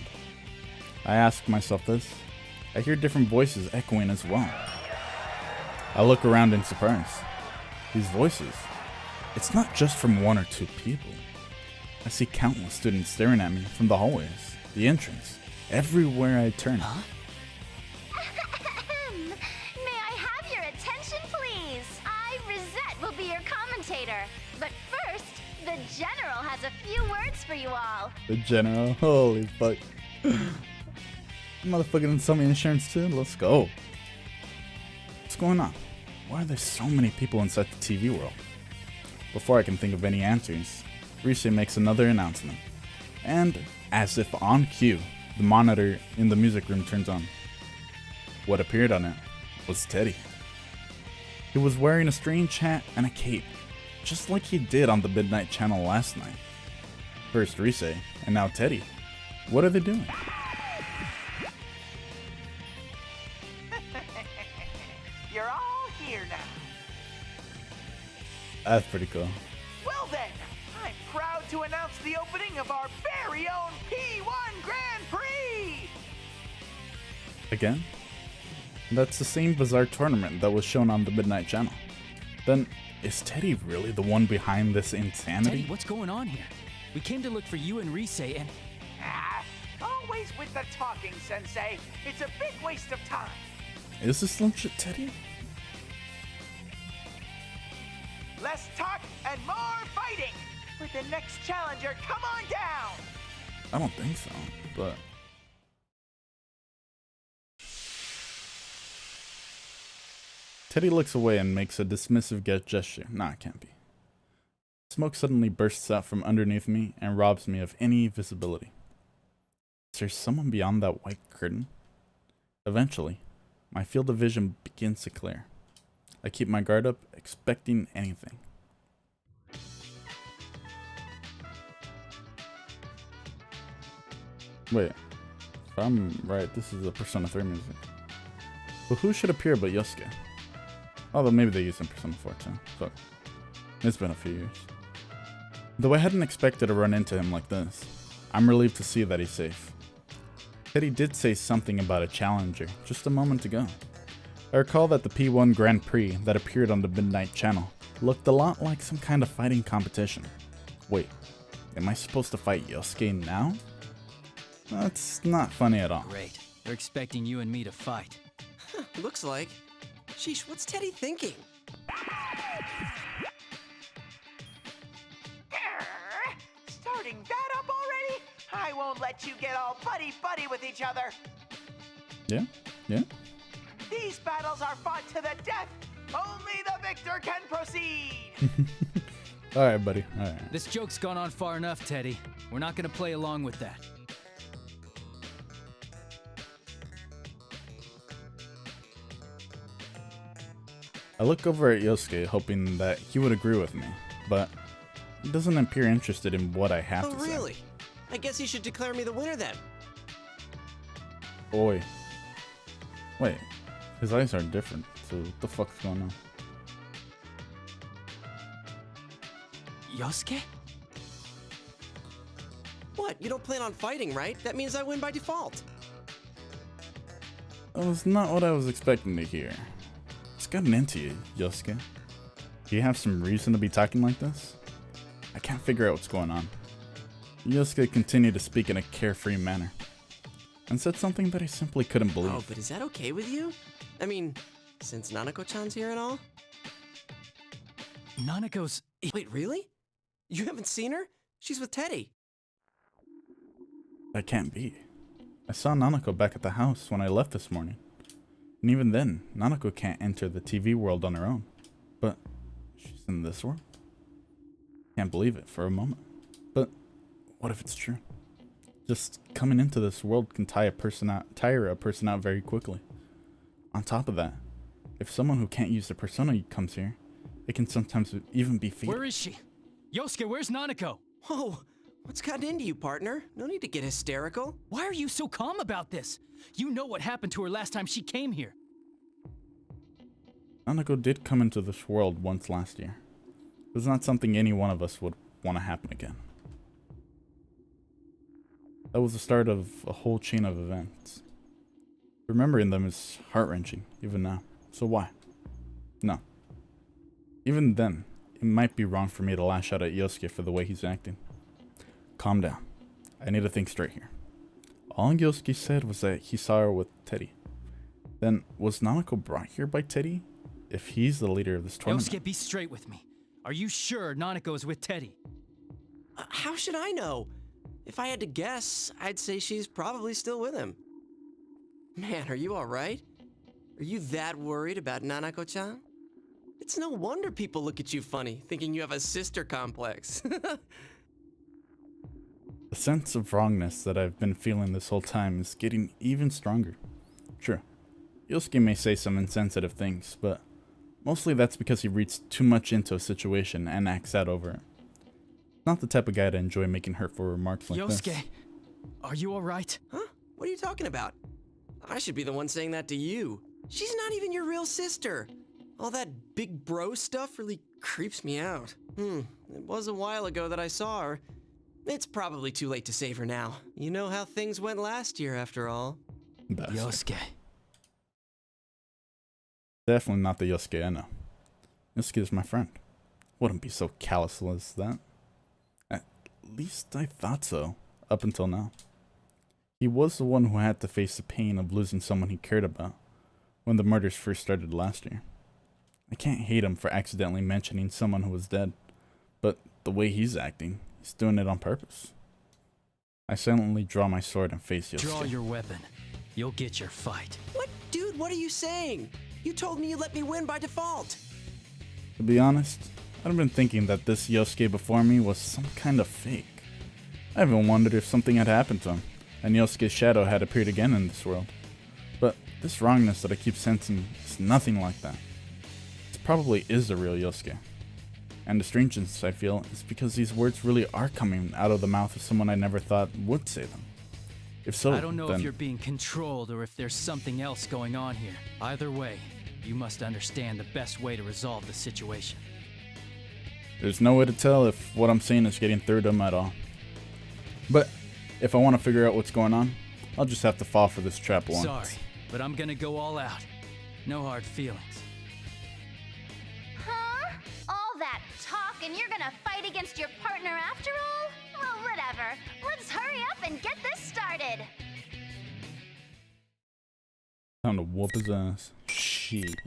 S1: I ask myself this. I hear different voices echoing as well. I look around in surprise. These voices, it's not just from one or two people. I see countless students staring at me from the hallways, the entrance, everywhere I turn.
S6: Huh? May I have your attention, please? I, Rosette, will be your commentator. But first, the General has a few words for you all.
S1: The General? Holy fuck. Motherfucker didn't sell me insurance too? Let's go. What's going on? Why are there so many people inside the TV world? Before I can think of any answers, Rise makes another announcement. And, as if on cue, the monitor in the music room turns on. What appeared on it was Teddy. He was wearing a strange hat and a cape, just like he did on the Midnight Channel last night. First Rise, and now Teddy. What are they doing?
S4: You're all here now.
S1: That's pretty cool.
S4: Well then, I'm proud to announce the opening of our very own P1 Grand Prix!
S1: Again? That's the same bizarre tournament that was shown on the Midnight Channel. Then, is Teddy really the one behind this insanity?
S3: Teddy, what's going on here? We came to look for you and Rise and...
S4: Always with the talking, Sensei. It's a big waste of time.
S1: Is this legit Teddy?
S4: Less talk and more fighting! For the next challenger, come on down!
S1: I don't think so, but... Teddy looks away and makes a dismissive gesture. Nah, it can't be. Smoke suddenly bursts out from underneath me and robs me of any visibility. Is there someone beyond that white curtain? Eventually, my field of vision begins to clear. I keep my guard up, expecting anything. Wait, if I'm right, this is the Persona 3 music. But who should appear but Yosuke? Although maybe they used in Persona 4 too. Fuck. It's been a few years. Though I hadn't expected to run into him like this, I'm relieved to see that he's safe. Teddy did say something about a challenger just a moment ago. I recall that the P1 Grand Prix that appeared on the Midnight Channel looked a lot like some kind of fighting competition. Wait, am I supposed to fight Yosuke now? That's not funny at all.
S3: Great. They're expecting you and me to fight.
S10: Looks like. Sheesh, what's Teddy thinking?
S4: Starting that up already? I won't let you get all buddy-buddy with each other.
S1: Yeah, yeah.
S4: These battles are fought to the death. Only the victor can proceed.
S1: Alright, buddy. Alright.
S3: This joke's gone on far enough, Teddy. We're not gonna play along with that.
S1: I look over at Yosuke, hoping that he would agree with me, but he doesn't appear interested in what I have to say.
S10: Oh, really? I guess you should declare me the winner then.
S1: Boy. Wait, his eyes are different, so what the fuck's going on?
S3: Yosuke?
S10: What? You don't plan on fighting, right? That means I win by default.
S1: That was not what I was expecting to hear. What's gotten into you, Yosuke? Do you have some reason to be talking like this? I can't figure out what's going on. Yosuke continued to speak in a carefree manner, and said something that I simply couldn't believe.
S10: Oh, but is that okay with you? I mean, since Nanako-chan's here and all?
S3: Nanako's...
S10: Wait, really? You haven't seen her? She's with Teddy.
S1: That can't be. I saw Nanako back at the house when I left this morning. And even then, Nanako can't enter the TV world on her own. But she's in this world? Can't believe it for a moment. But what if it's true? Just coming into this world can tire a person out very quickly. On top of that, if someone who can't use their persona comes here, it can sometimes even be fatal.
S3: Where is she? Yosuke, where's Nanako?
S10: Whoa, what's gotten into you, partner? No need to get hysterical.
S3: Why are you so calm about this? You know what happened to her last time she came here.
S1: Nanako did come into this world once last year. It was not something any one of us would want to happen again. That was the start of a whole chain of events. Remembering them is heart-wrenching, even now. So why? No. Even then, it might be wrong for me to lash out at Yosuke for the way he's acting. Calm down. I need to think straight here. All Yosuke said was that he saw her with Teddy. Then, was Nanako brought here by Teddy? If he's the leader of this tournament...
S3: Yosuke, be straight with me. Are you sure Nanako is with Teddy?
S10: How should I know? If I had to guess, I'd say she's probably still with him. Man, are you alright? Are you that worried about Nanako-chan? It's no wonder people look at you funny, thinking you have a sister complex.
S1: The sense of wrongness that I've been feeling this whole time is getting even stronger. Sure, Yosuke may say some insensitive things, but mostly that's because he reads too much into a situation and acts out over it. Not the type of guy to enjoy making hurtful remarks like this.
S3: Yosuke, are you alright?
S10: Huh? What are you talking about? I should be the one saying that to you. She's not even your real sister. All that big bro stuff really creeps me out. It was a while ago that I saw her. It's probably too late to save her now. You know how things went last year, after all.
S3: Yosuke.
S1: Definitely not the Yosuke I know. Yosuke is my friend. Wouldn't be so callous as that. At least I thought so, up until now. He was the one who had to face the pain of losing someone he cared about when the murders first started last year. I can't hate him for accidentally mentioning someone who was dead, but the way he's acting, he's doing it on purpose. I silently draw my sword and face Yosuke.
S3: Draw your weapon. You'll get your fight.
S10: What? Dude, what are you saying? You told me you let me win by default.
S1: To be honest, I've been thinking that this Yosuke before me was some kind of fake. I even wondered if something had happened to him, and Yosuke's shadow had appeared again in this world. But this wrongness that I keep sensing is nothing like that. This probably is the real Yosuke. And the strangeness, I feel, is because these words really are coming out of the mouth of someone I never thought would say them. If so,
S3: I don't know
S1: then...
S3: if you're being controlled or if there's something else going on here. Either way, you must understand the best way to resolve the situation.
S1: There's no way to tell if what I'm saying is getting through to him at all. But if I want to figure out what's going on, I'll just have to fall for this trap once.
S3: Sorry, but I'm gonna go all out. No hard feelings.
S6: Huh? All that talk and you're gonna fight against your partner after all? Well, whatever. Let's hurry up and get this started.
S1: Time to whoop his ass. Shit.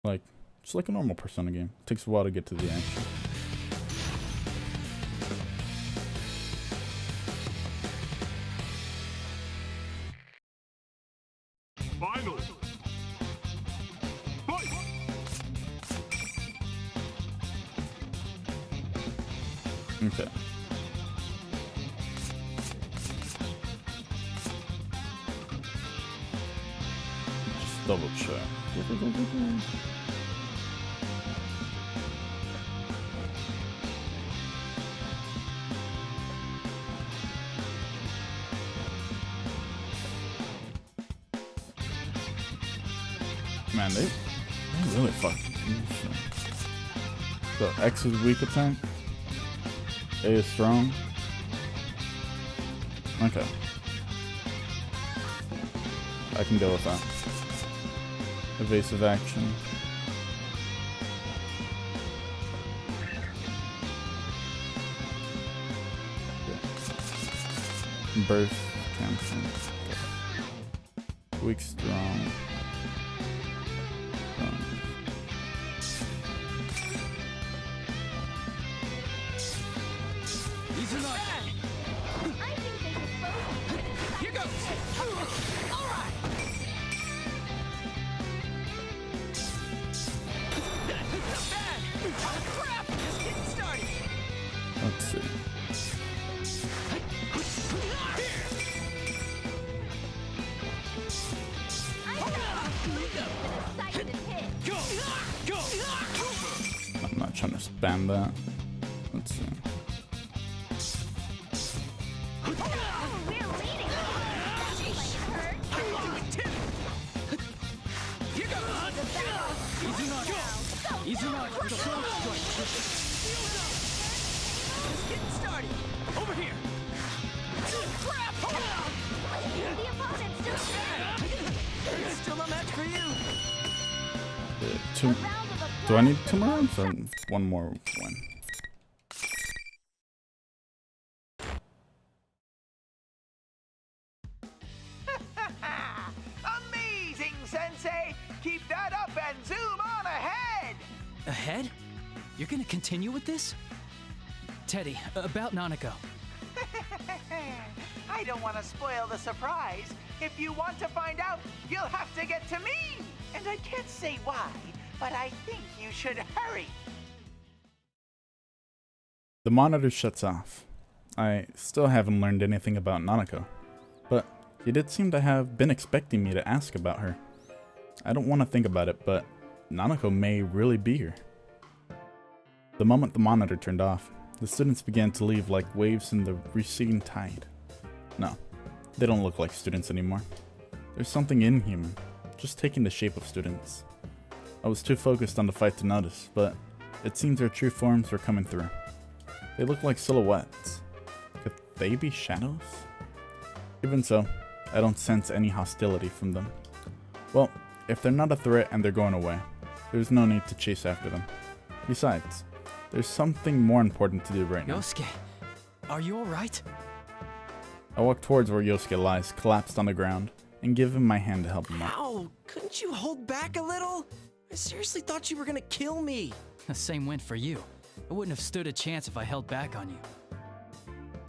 S1: Like, just like a normal Persona game. Takes a while to get to the action.
S14: Final. Fight.
S1: Okay. Just double check. Man, they really fucking do shit. So X is weak attack. A is strong. Okay. I can deal with that. Evasive action. Okay. Burst. Cancel. Okay. Weak, strong.
S13: These are not. Here goes. All right. Not bad. Oh, crap! Just getting started.
S1: Let's see. I'm not trying to spam that. Let's see.
S13: Easy not. Just getting started. Over here. Crap!
S6: The opponent's still there.
S10: It's still a match for you.
S1: Two. Do I need 2 more rounds or one more win?
S4: Amazing, Sensei! Keep that up and zoom on ahead!
S3: Ahead? You're gonna continue with this? Teddy, about Nanako.
S4: I don't want to spoil the surprise. If you want to find out, you'll have to get to me. And I can't say why, but I think you should hurry.
S1: The monitor shuts off. I still haven't learned anything about Nanako, but he did seem to have been expecting me to ask about her. I don't want to think about it, but Nanako may really be here. The moment the monitor turned off, the students began to leave like waves in the receding tide. No, they don't look like students anymore. There's something inhuman, just taking the shape of students. I was too focused on the fight to notice, but it seems their true forms were coming through. They look like silhouettes. Could they be shadows? Even so, I don't sense any hostility from them. Well, if they're not a threat and they're going away, there's no need to chase after them. Besides, there's something more important to do right now.
S3: Yosuke, are you alright?
S1: I walk towards where Yosuke lies, collapsed on the ground, and give him my hand to help him up.
S10: Ow! Couldn't you hold back a little? I seriously thought you were gonna kill me.
S3: The same went for you. I wouldn't have stood a chance if I held back on you.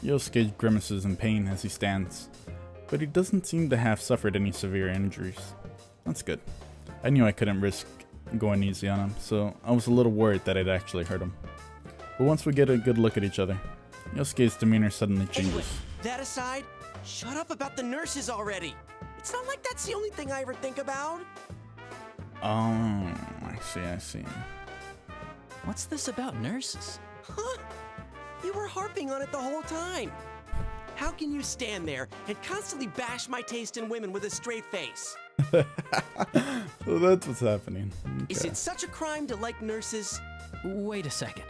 S1: Yosuke grimaces in pain as he stands, but he doesn't seem to have suffered any severe injuries. That's good. I knew I couldn't risk going easy on him, so I was a little worried that I'd actually hurt him. But once we get a good look at each other, Yosuke's demeanor suddenly changes.
S10: Anyway, that aside, shut up about the nurses already. It's not like that's the only thing I ever think about.
S1: Oh, I see.
S3: What's this about nurses?
S10: Huh? You were harping on it the whole time. How can you stand there and constantly bash my taste in women with a straight face?
S1: So that's what's happening. Okay.
S10: Is it such a crime to like nurses?
S3: Wait a second.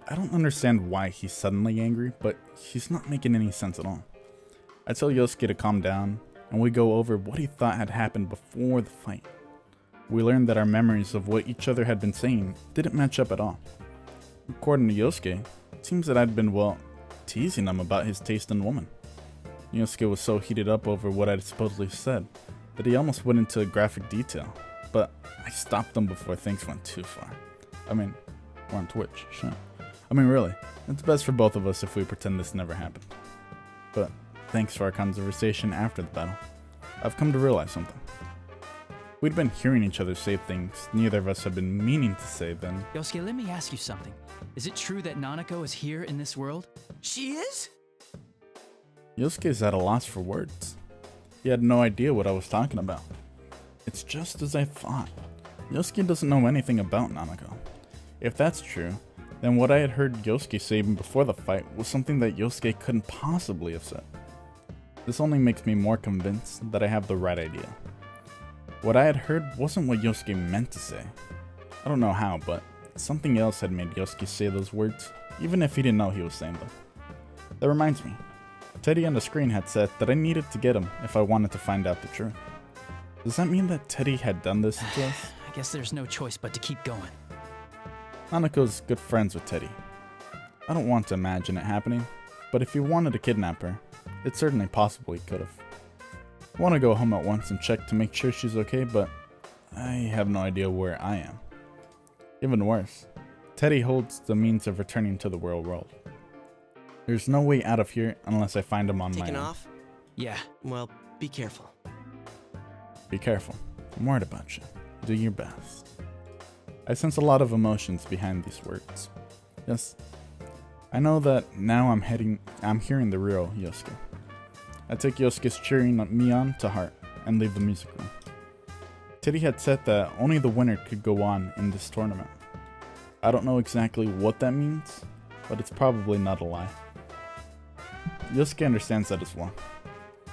S1: I don't understand why he's suddenly angry, but he's not making any sense at all. I tell Yosuke to calm down, and we go over what he thought had happened before the fight. We learned that our memories of what each other had been saying didn't match up at all. According to Yosuke, it seems that I'd been, well, teasing him about his taste in women. Yosuke was so heated up over what I'd supposedly said that he almost went into graphic detail, but I stopped him before things went too far. I mean, we're on Twitch, sure. I mean, really, it's best for both of us if we pretend this never happened. But thanks for our conversation after the battle, I've come to realize something. We'd been hearing each other say things neither of us had been meaning to say then.
S3: Yosuke, let me ask you something. Is it true that Nanako is here in this world?
S10: She is?
S1: Yosuke's at a loss for words. He had no idea what I was talking about. It's just as I thought. Yosuke doesn't know anything about Nanako. If that's true, then what I had heard Yosuke say before the fight was something that Yosuke couldn't possibly have said. This only makes me more convinced that I have the right idea. What I had heard wasn't what Yosuke meant to say. I don't know how, but something else had made Yosuke say those words, even if he didn't know he was saying them. That reminds me, Teddy on the screen had said that I needed to get him if I wanted to find out the truth. Does that mean that Teddy had done this to us?
S3: I guess there's no choice but to keep going.
S1: Nanako's good friends with Teddy. I don't want to imagine it happening, but if he wanted to kidnap her, it's certainly possible he could have. I want to go home at once and check to make sure she's okay, but I have no idea where I am. Even worse, Teddy holds the means of returning to the real world. There's no way out of here unless I find him on my own.
S10: Taking off?
S3: Yeah.
S10: Well, be careful.
S1: Be careful. I'm worried about you. Do your best. I sense a lot of emotions behind these words. Yes, I know that now I'm hearing the real Yosuke. I take Yosuke's cheering me on to heart and leave the music room. Teddy had said that only the winner could go on in this tournament. I don't know exactly what that means, but it's probably not a lie. Yosuke understands that as well.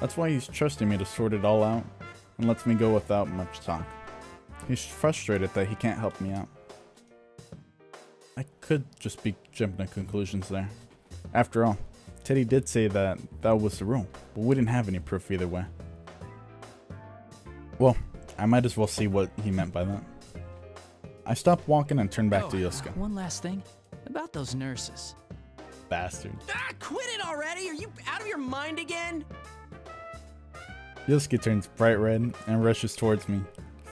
S1: That's why he's trusting me to sort it all out and lets me go without much talk. He's frustrated that he can't help me out. I could just be jumping to conclusions there. After all, Teddy did say that that was the rule, but we didn't have any proof either way. Well, I might as well see what he meant by that. I stopped walking and turned back to Yosuke.
S3: One last thing about those nurses.
S1: Bastard.
S10: Ah, quit it already! Are you out of your mind again?
S1: Yosuke turns bright red and rushes towards me,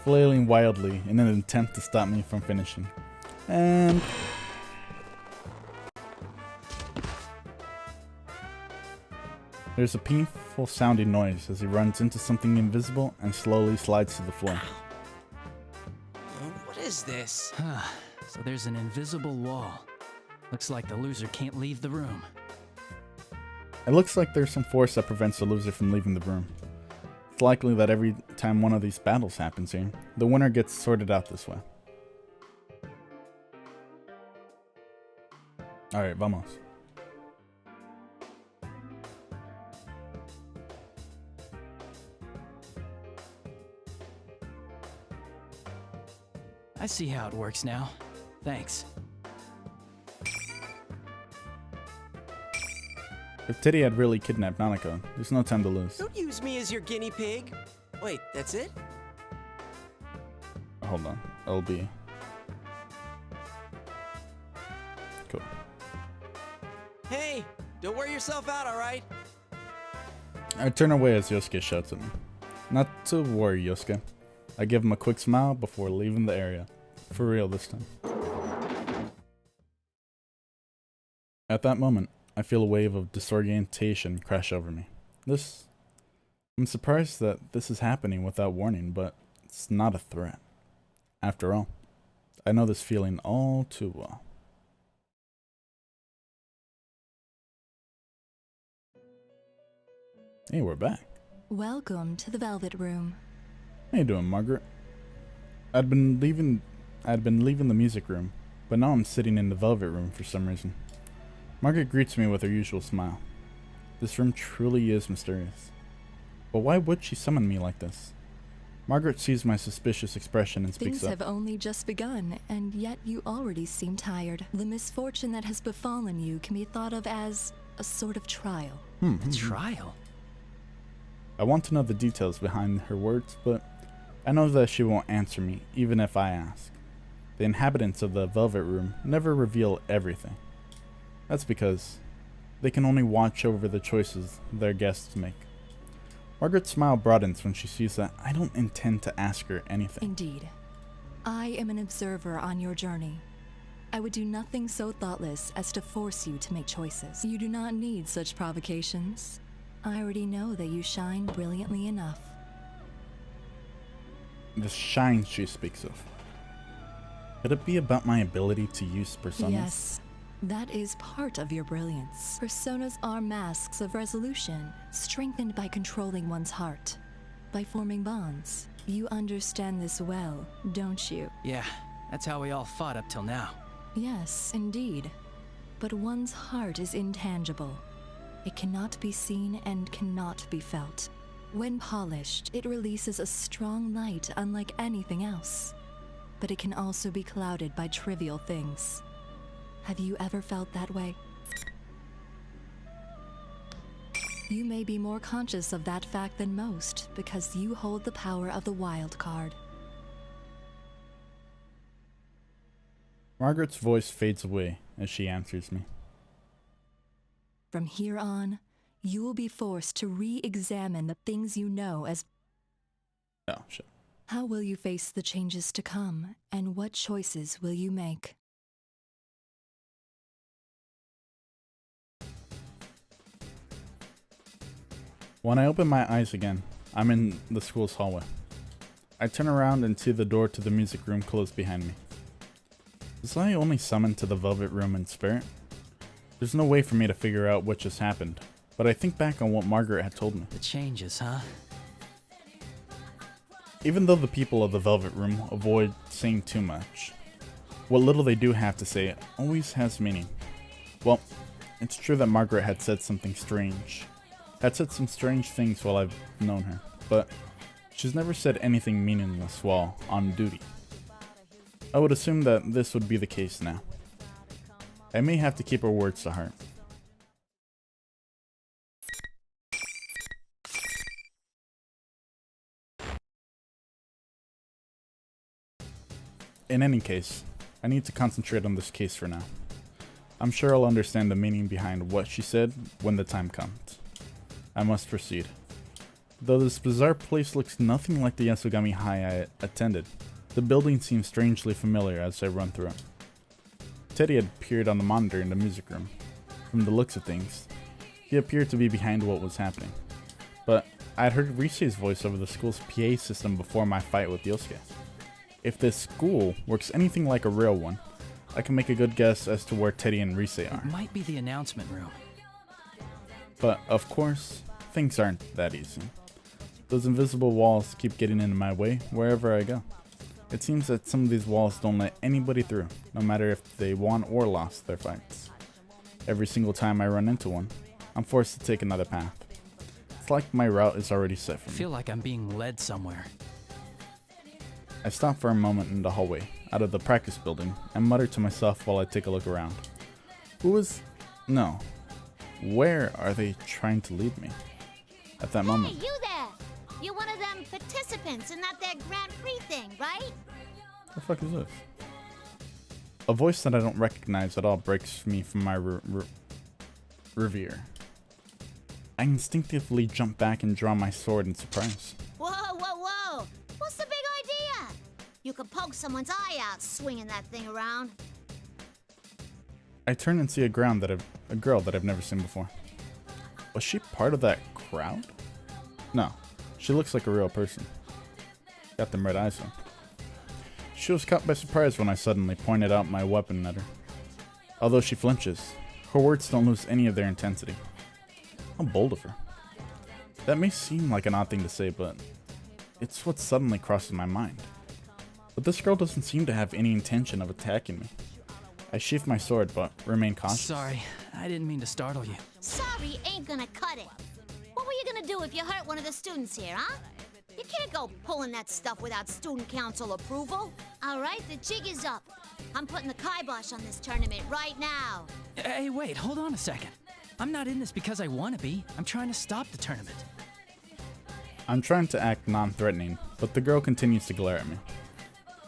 S1: flailing wildly in an attempt to stop me from finishing. And there's a painful sounding noise as he runs into something invisible and slowly slides to the floor.
S10: What is this?
S3: So there's an invisible wall. Looks like the loser can't leave the room.
S1: It looks like there's some force that prevents the loser from leaving the room. It's likely that every time one of these battles happens here, the winner gets sorted out this way. Alright, vamos.
S3: I see how it works now. Thanks.
S1: If Teddy had really kidnapped Nanako, there's no time to lose.
S10: Don't use me as your guinea pig. Wait, that's it?
S1: Hold on. LB. Cool.
S10: Hey, don't wear yourself out, alright?
S1: I turn away as Yosuke shouts at me. Not to worry, Yosuke. I give him a quick smile before leaving the area. For real this time. At that moment, I feel a wave of disorientation crash over me. I'm surprised that this is happening without warning, but it's not a threat. After all, I know this feeling all too well. Hey, we're back.
S15: Welcome to the Velvet Room.
S1: How you doing, Margaret? I'd been leaving the music room, but now I'm sitting in the Velvet Room for some reason. Margaret greets me with her usual smile. This room truly is mysterious. But why would she summon me like this? Margaret sees my suspicious expression and speaks
S15: Things
S1: up.
S15: have only just begun, and yet you already seem tired. The misfortune that has befallen you can be thought of as a sort of trial.
S3: A trial?
S1: I want to know the details behind her words, but I know that she won't answer me, even if I ask. The inhabitants of the Velvet Room never reveal everything. That's because they can only watch over the choices their guests make. Margaret's smile broadens when she sees that I don't intend to ask her anything.
S15: Indeed. I am an observer on your journey. I would do nothing so thoughtless as to force you to make choices. You do not need such provocations. I already know that you shine brilliantly enough.
S1: The shine she speaks of. Could it be about my ability to use personas?
S15: Yes, that is part of your brilliance. Personas are masks of resolution, strengthened by controlling one's heart, by forming bonds. You understand this well, don't you?
S3: Yeah, that's how we all fought up till now.
S15: Yes, indeed. But one's heart is intangible. It cannot be seen and cannot be felt. When polished, it releases a strong light unlike anything else. But it can also be clouded by trivial things. Have you ever felt that way? You may be more conscious of that fact than most because you hold the power of the wild card.
S1: Margaret's voice fades away as she answers me.
S15: From here on, you will be forced to re-examine the things you know as...
S1: Oh, shit.
S15: How will you face the changes to come, and what choices will you make?
S1: When I open my eyes again, I'm in the school's hallway. I turn around and see the door to the music room closed behind me. Was I only summoned to the Velvet Room in spirit? There's no way for me to figure out what just happened, but I think back on what Margaret had told me.
S3: The changes, huh?
S1: Even though the people of the Velvet Room avoid saying too much, what little they do have to say always has meaning. Well, it's true that Margaret had said something strange. Had said some strange things while I've known her, but she's never said anything meaningless while on duty. I would assume that this would be the case now. I may have to keep her words to heart. In any case, I need to concentrate on this case for now. I'm sure I'll understand the meaning behind what she said when the time comes. I must proceed. Though this bizarre place looks nothing like the Yasogami High I attended, the building seems strangely familiar as I run through it. Teddy had appeared on the monitor in the music room. From the looks of things, he appeared to be behind what was happening. But I had heard Risei's voice over the school's PA system before my fight with Yosuke. If this school works anything like a real one, I can make a good guess as to where Teddy and Risei are.
S3: It might be the announcement room.
S1: But, of course, things aren't that easy. Those invisible walls keep getting in my way wherever I go. It seems that some of these walls don't let anybody through, no matter if they won or lost their fights. Every single time I run into one, I'm forced to take another path. It's like my route is already set for me.
S3: I feel like I'm being led somewhere.
S1: I stop for a moment in the hallway, out of the practice building, and mutter to myself while I take a look around. Where are they trying to lead me? At that moment.
S6: Hey, you there! You're one of them participants in that there Grand Prix thing, right?
S1: The fuck is this? A voice that I don't recognize at all breaks me from my revere. I instinctively jump back and draw my sword in surprise.
S6: Whoa, whoa, whoa! What's the big idea? You could poke someone's eye out swinging that thing around.
S1: I turn and see a girl that I've never seen before. Was she part of that crowd? No, she looks like a real person. Got them red eyes on. She was caught by surprise when I suddenly pointed out my weapon at her. Although she flinches, her words don't lose any of their intensity. How bold of her. That may seem like an odd thing to say, but it's what suddenly crosses my mind. But this girl doesn't seem to have any intention of attacking me. I sheath my sword, but remain cautious.
S3: Sorry, I didn't mean to startle you.
S6: Sorry ain't gonna cut it. What were you gonna do if you hurt one of the students here, huh? You can't go pulling that stuff without student council approval. All right, the jig is up. I'm putting the kibosh on this tournament right now.
S3: Hey, wait, hold on a second. I'm not in this because I want to be. I'm trying to stop the tournament.
S1: I'm trying to act non-threatening, but the girl continues to glare at me.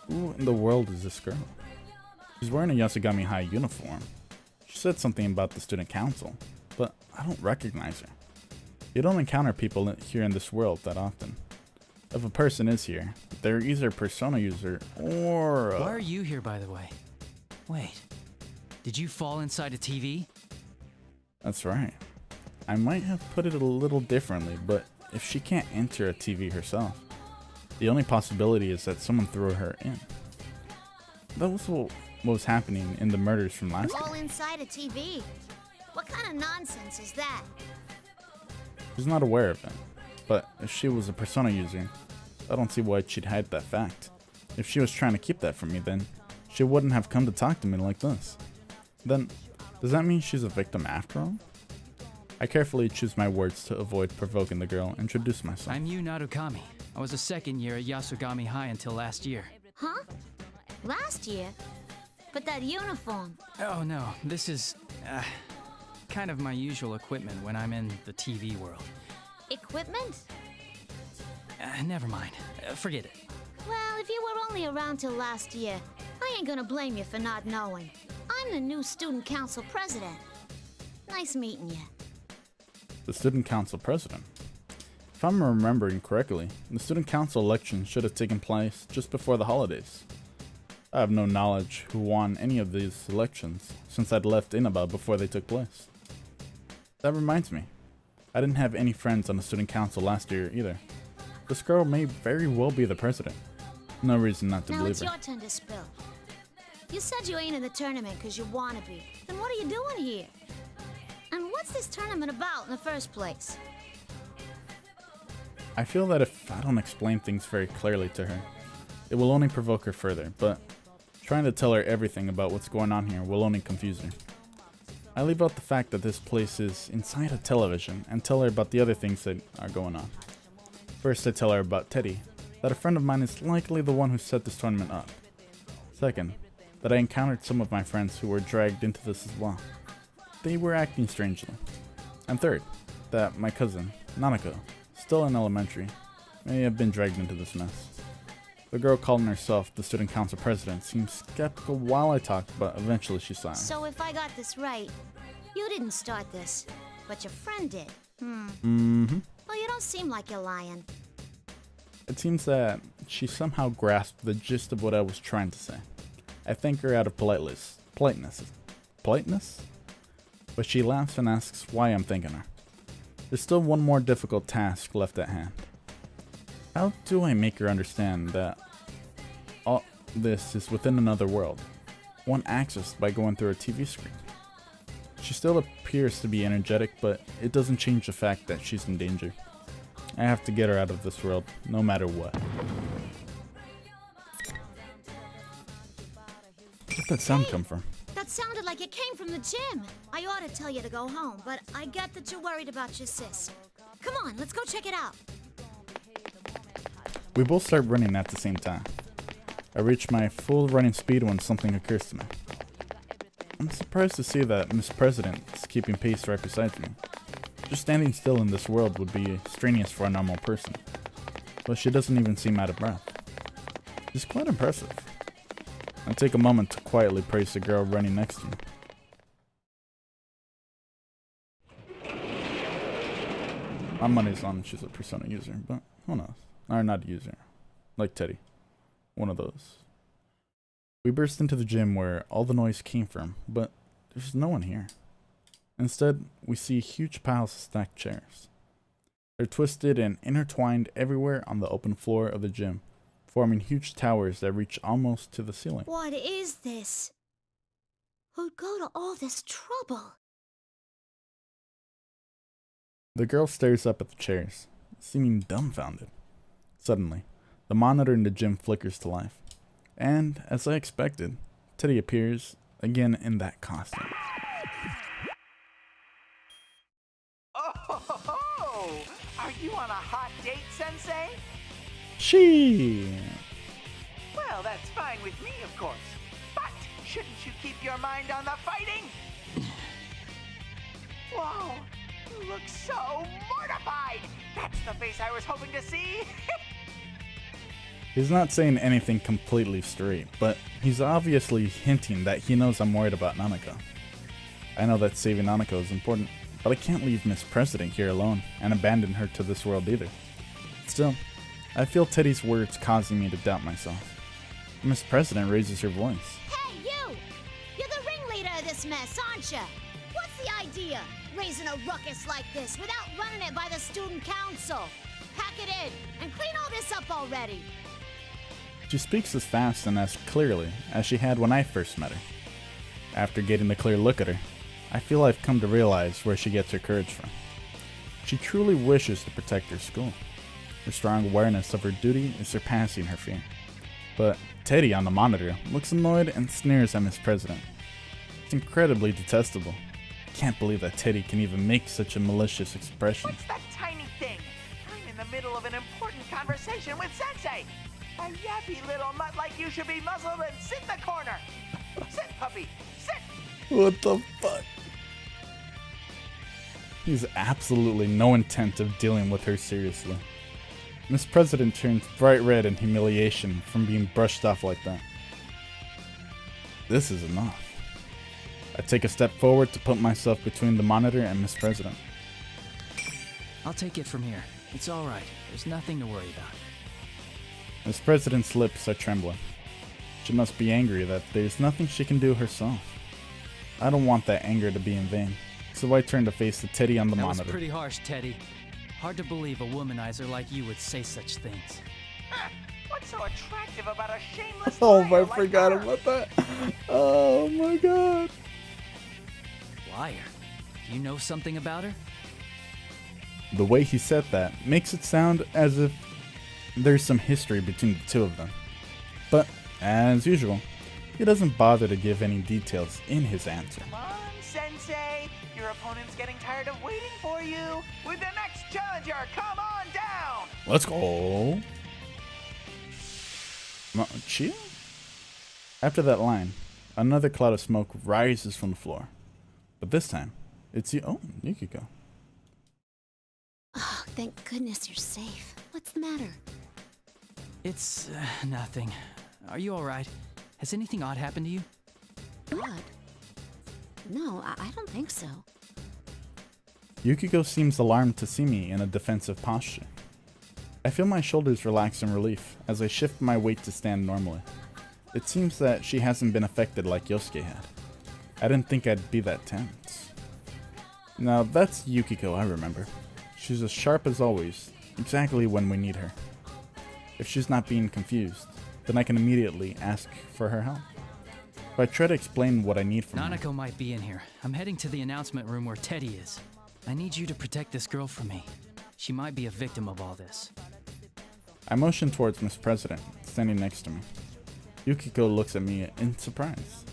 S1: Who in the world is this girl? She's wearing a Yasogami High uniform. She said something about the student council, but I don't recognize her. You don't encounter people here in this world that often. If a person is here, they're either a Persona user or
S3: Why are you here, by the way? Wait, did you fall inside a TV?
S1: That's right. I might have put it a little differently, but if she can't enter a TV herself, the only possibility is that someone threw her in. That was what was happening in the murders from last
S6: All
S1: year.
S6: inside a TV? What kind of nonsense is that?
S1: She's not aware of it, but if she was a Persona user, I don't see why she'd hide that fact. If she was trying to keep that from me, then she wouldn't have come to talk to me like this. Then, does that mean she's a victim after all? I carefully choose my words to avoid provoking the girl and introduce myself.
S3: I'm Yu Narukami. I was a second year at Yasogami High until last year.
S6: Huh? Last year? But that uniform.
S3: Oh no, this is kind of my usual equipment when I'm in the TV world.
S6: Equipment?
S3: Never mind. Forget it.
S6: Well, if you were only around till last year, I ain't gonna blame you for not knowing. I'm the new student council president. Nice meeting you.
S1: The student council president. If I'm remembering correctly, the student council election should have taken place just before the holidays. I have no knowledge who won any of these elections since I'd left Inaba before they took place. That reminds me, I didn't have any friends on the student council last year either. This girl may very well be the president. No reason not to
S6: Now
S1: believe
S6: it's
S1: her.
S6: your turn to spill. You said you ain't in the tournament because you wanna be. Then what are you doing here? And what's this tournament about in the first place?
S1: I feel that if I don't explain things very clearly to her, it will only provoke her further, but trying to tell her everything about what's going on here will only confuse her. I leave out the fact that this place is inside a television and tell her about the other things that are going on. First, I tell her about Teddy, that a friend of mine is likely the one who set this tournament up. Second, that I encountered some of my friends who were dragged into this as well. They were acting strangely. And third, that my cousin, Nanako, still in elementary, may have been dragged into this mess. The girl calling herself the student council president seemed skeptical while I talked, but eventually she sighed.
S6: So if I got this right, you didn't start this, but your friend did.
S1: Mm-hmm.
S6: Well, you don't seem like you're lying.
S1: It seems that she somehow grasped the gist of what I was trying to say. I thank her out of politeness? But she laughs and asks why I'm thanking her. There's still one more difficult task left at hand. How do I make her understand that all this is within another world, one accessed by going through a TV screen? She still appears to be energetic, but it doesn't change the fact that she's in danger. I have to get her out of this world, no matter what. Where'd that sound come from?
S6: That sounded like it came from the gym. I ought to tell you to go home, but I get that you're worried about your sis. Come on, let's go check it out.
S1: We both start running at the same time. I reach my full running speed when something occurs to me. I'm surprised to see that Miss President is keeping pace right beside me. Just standing still in this world would be strenuous for a normal person, but she doesn't even seem out of breath. She's quite impressive. I take a moment to quietly praise the girl running next to me. My money's on she's a Persona user, but who knows? Or not a user. Like Teddy. One of those. We burst into the gym where all the noise came from, but there's no one here. Instead, we see huge piles of stacked chairs. They're twisted and intertwined everywhere on the open floor of the gym, forming huge towers that reach almost to the ceiling.
S6: What is this? Who'd go to all this trouble?
S1: The girl stares up at the chairs, seeming dumbfounded. Suddenly, the monitor in the gym flickers to life. And, as I expected, Teddy appears again in that costume.
S4: Oh, are you on a hot date, Sensei?
S1: She.
S4: Well, that's fine with me, of course. But shouldn't you keep your mind on the fighting? Whoa, you look so mortified. That's the face I was hoping to see.
S1: He's not saying anything completely straight, but he's obviously hinting that he knows I'm worried about Nanako. I know that saving Nanako is important, but I can't leave Miss President here alone and abandon her to this world either. Still, I feel Teddy's words causing me to doubt myself. Miss President raises her voice.
S6: Hey, you! You're the ringleader of this mess, aren't you? What's the idea? Raising a ruckus like this without running it by the student council? Pack it in and clean all this up already.
S1: She speaks as fast and as clearly as she had when I first met her. After getting a clear look at her, I feel I've come to realize where she gets her courage from. She truly wishes to protect her school. Her strong awareness of her duty is surpassing her fear. But Teddy on the monitor looks annoyed and sneers at Miss President. It's incredibly detestable. Can't believe that Teddy can even make such a malicious expression.
S4: What's that tiny thing? I'm in the middle of an important conversation with Sensei. A yappy little mutt like you should be muzzled and sit in the corner. Sit, puppy, sit.
S1: What the fuck? He's absolutely no intent of dealing with her seriously. Miss President turns bright red in humiliation from being brushed off like that. This is enough. I take a step forward to put myself between the monitor and Miss President.
S3: I'll take it from here. It's all right. There's nothing to worry about.
S1: Miss President's lips are trembling. She must be angry that there's nothing she can do herself. I don't want that anger to be in vain, so I turn to face the Teddy on the
S3: That
S1: monitor.
S3: was pretty harsh, Teddy. Hard to believe a womanizer like you would say such things.
S4: What's so attractive about a shameless
S1: Oh,
S4: liar
S1: I
S4: like
S1: forgot
S4: her?
S1: about that. Oh my god.
S3: Liar. Do you know something about her?
S1: The way he said that makes it sound as if there's some history between the two of them. But, as usual, he doesn't bother to give any details in his answer.
S4: Come on, Sensei. Your opponent's getting tired of waiting for you. With the next challenger, come on down.
S1: Let's go. Chill? After that line, another cloud of smoke rises from the floor. But this time, it's Yukiko.
S12: Oh, thank goodness you're safe. What's the matter?
S3: It's nothing. Are you all right? Has anything odd happened to you?
S12: Odd? No, I don't think so.
S1: Yukiko seems alarmed to see me in a defensive posture. I feel my shoulders relax in relief as I shift my weight to stand normally. It seems that she hasn't been affected like Yosuke had. I didn't think I'd be that tense. Now that's Yukiko I remember. She's as sharp as always, exactly when we need her. If she's not being confused, then I can immediately ask for her help. If I try to explain what I need from her,
S3: Nanako might be in here. I'm heading to the announcement room where Teddy is. I need you to protect this girl from me. She might be a victim of all this.
S1: I motion towards Miss President, standing next to me. Yukiko looks at me in surprise.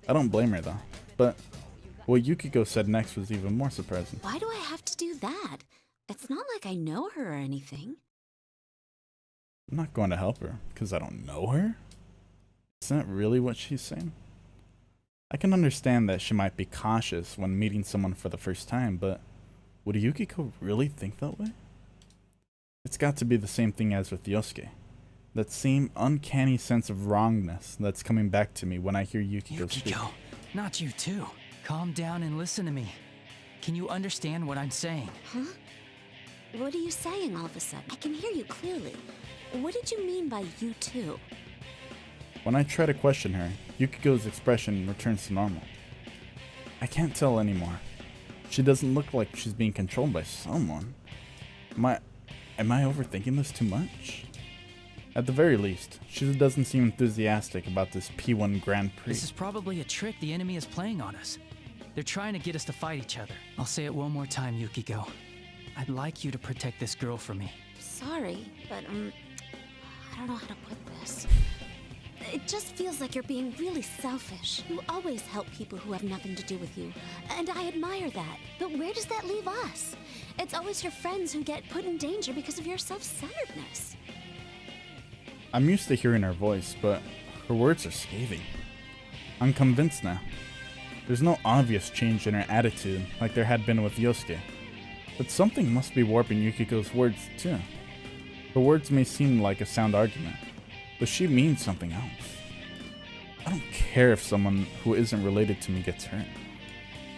S1: I don't blame her though, but what Yukiko said next was even more surprising.
S12: Why do I have to do that? It's not like I know her or anything.
S1: I'm not going to help her because I don't know her? Is that really what she's saying? I can understand that she might be cautious when meeting someone for the first time, but would Yukiko really think that way? It's got to be the same thing as with Yosuke. That same uncanny sense of wrongness that's coming back to me when I hear Yukiko speak.
S3: Yukiko, not you too. Calm down and listen to me. Can you understand what I'm saying?
S12: Huh? What are you saying all of a sudden? I can hear you clearly. What did you mean by you too?
S1: When I try to question her, Yukiko's expression returns to normal. I can't tell anymore. She doesn't look like she's being controlled by someone. Am I overthinking this too much? At the very least, she doesn't seem enthusiastic about this P1 Grand Prix.
S3: This is probably a trick the enemy is playing on us. They're trying to get us to fight each other. I'll say it one more time, Yukiko. I'd like you to protect this girl for me.
S12: Sorry, but I don't know how to put this. It just feels like you're being really selfish. You always help people who have nothing to do with you, and I admire that. But where does that leave us? It's always your friends who get put in danger because of your self-centeredness.
S1: I'm used to hearing her voice, but her words are scathing. I'm convinced now. There's no obvious change in her attitude like there had been with Yosuke. But something must be warping Yukiko's words too. Her words may seem like a sound argument, but she means something else. I don't care if someone who isn't related to me gets hurt.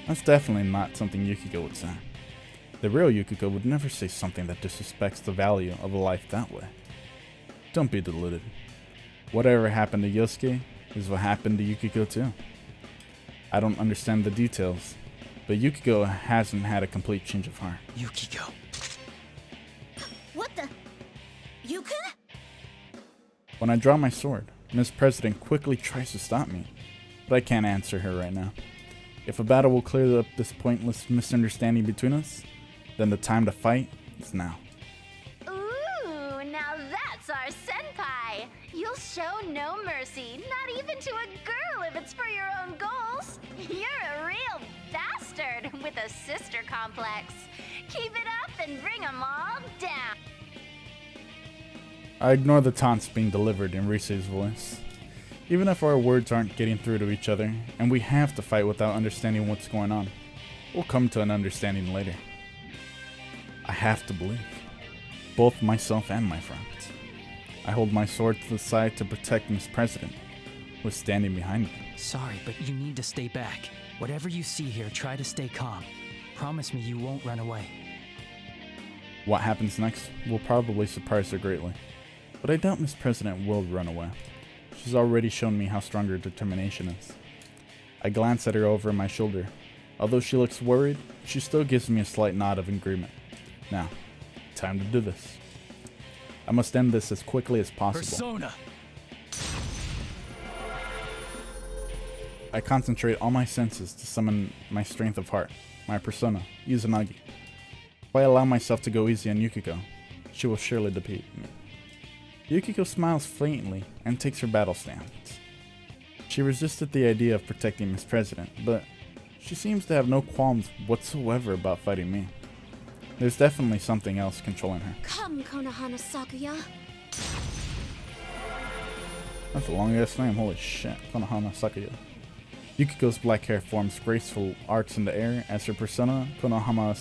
S1: That's definitely not something Yukiko would say. The real Yukiko would never say something that disrespects the value of a life that way. Don't be deluded. Whatever happened to Yosuke is what happened to Yukiko too. I don't understand the details, but Yukiko hasn't had a complete change of heart.
S3: Yukiko.
S6: What the? You can?
S1: When I draw my sword, Miss President quickly tries to stop me, but I can't answer her right now. If a battle will clear up this pointless misunderstanding between us, then the time to fight is now.
S6: Ooh, now that's our senpai. You'll show no mercy, not even to a girl if it's for your own goals. You're a real bastard with a sister complex. Keep it up and bring 'em all down.
S1: I ignore the taunts being delivered in Rise's voice. Even if our words aren't getting through to each other, and we have to fight without understanding what's going on, we'll come to an understanding later. I have to believe. Both myself and my friends. I hold my sword to the side to protect Miss President, who is standing behind me.
S3: Sorry, but you need to stay back. Whatever you see here, try to stay calm. Promise me you won't run away.
S1: What happens next will probably surprise her greatly, but I doubt Miss President will run away. She's already shown me how strong her determination is. I glance at her over my shoulder. Although she looks worried, she still gives me a slight nod of agreement. Now, time to do this. I must end this as quickly as possible.
S3: Persona!
S1: I concentrate all my senses to summon my strength of heart, my persona, Izanagi. If I allow myself to go easy on Yukiko, she will surely defeat me. Yukiko smiles faintly and takes her battle stance. She resisted the idea of protecting Miss President, but she seems to have no qualms whatsoever about fighting me. There's definitely something else controlling her.
S12: Come, Konohana Sakuya.
S1: That's a long ass name, holy shit. Konohana Sakuya. Yukiko's black hair forms graceful arcs in the air as her persona, Konohana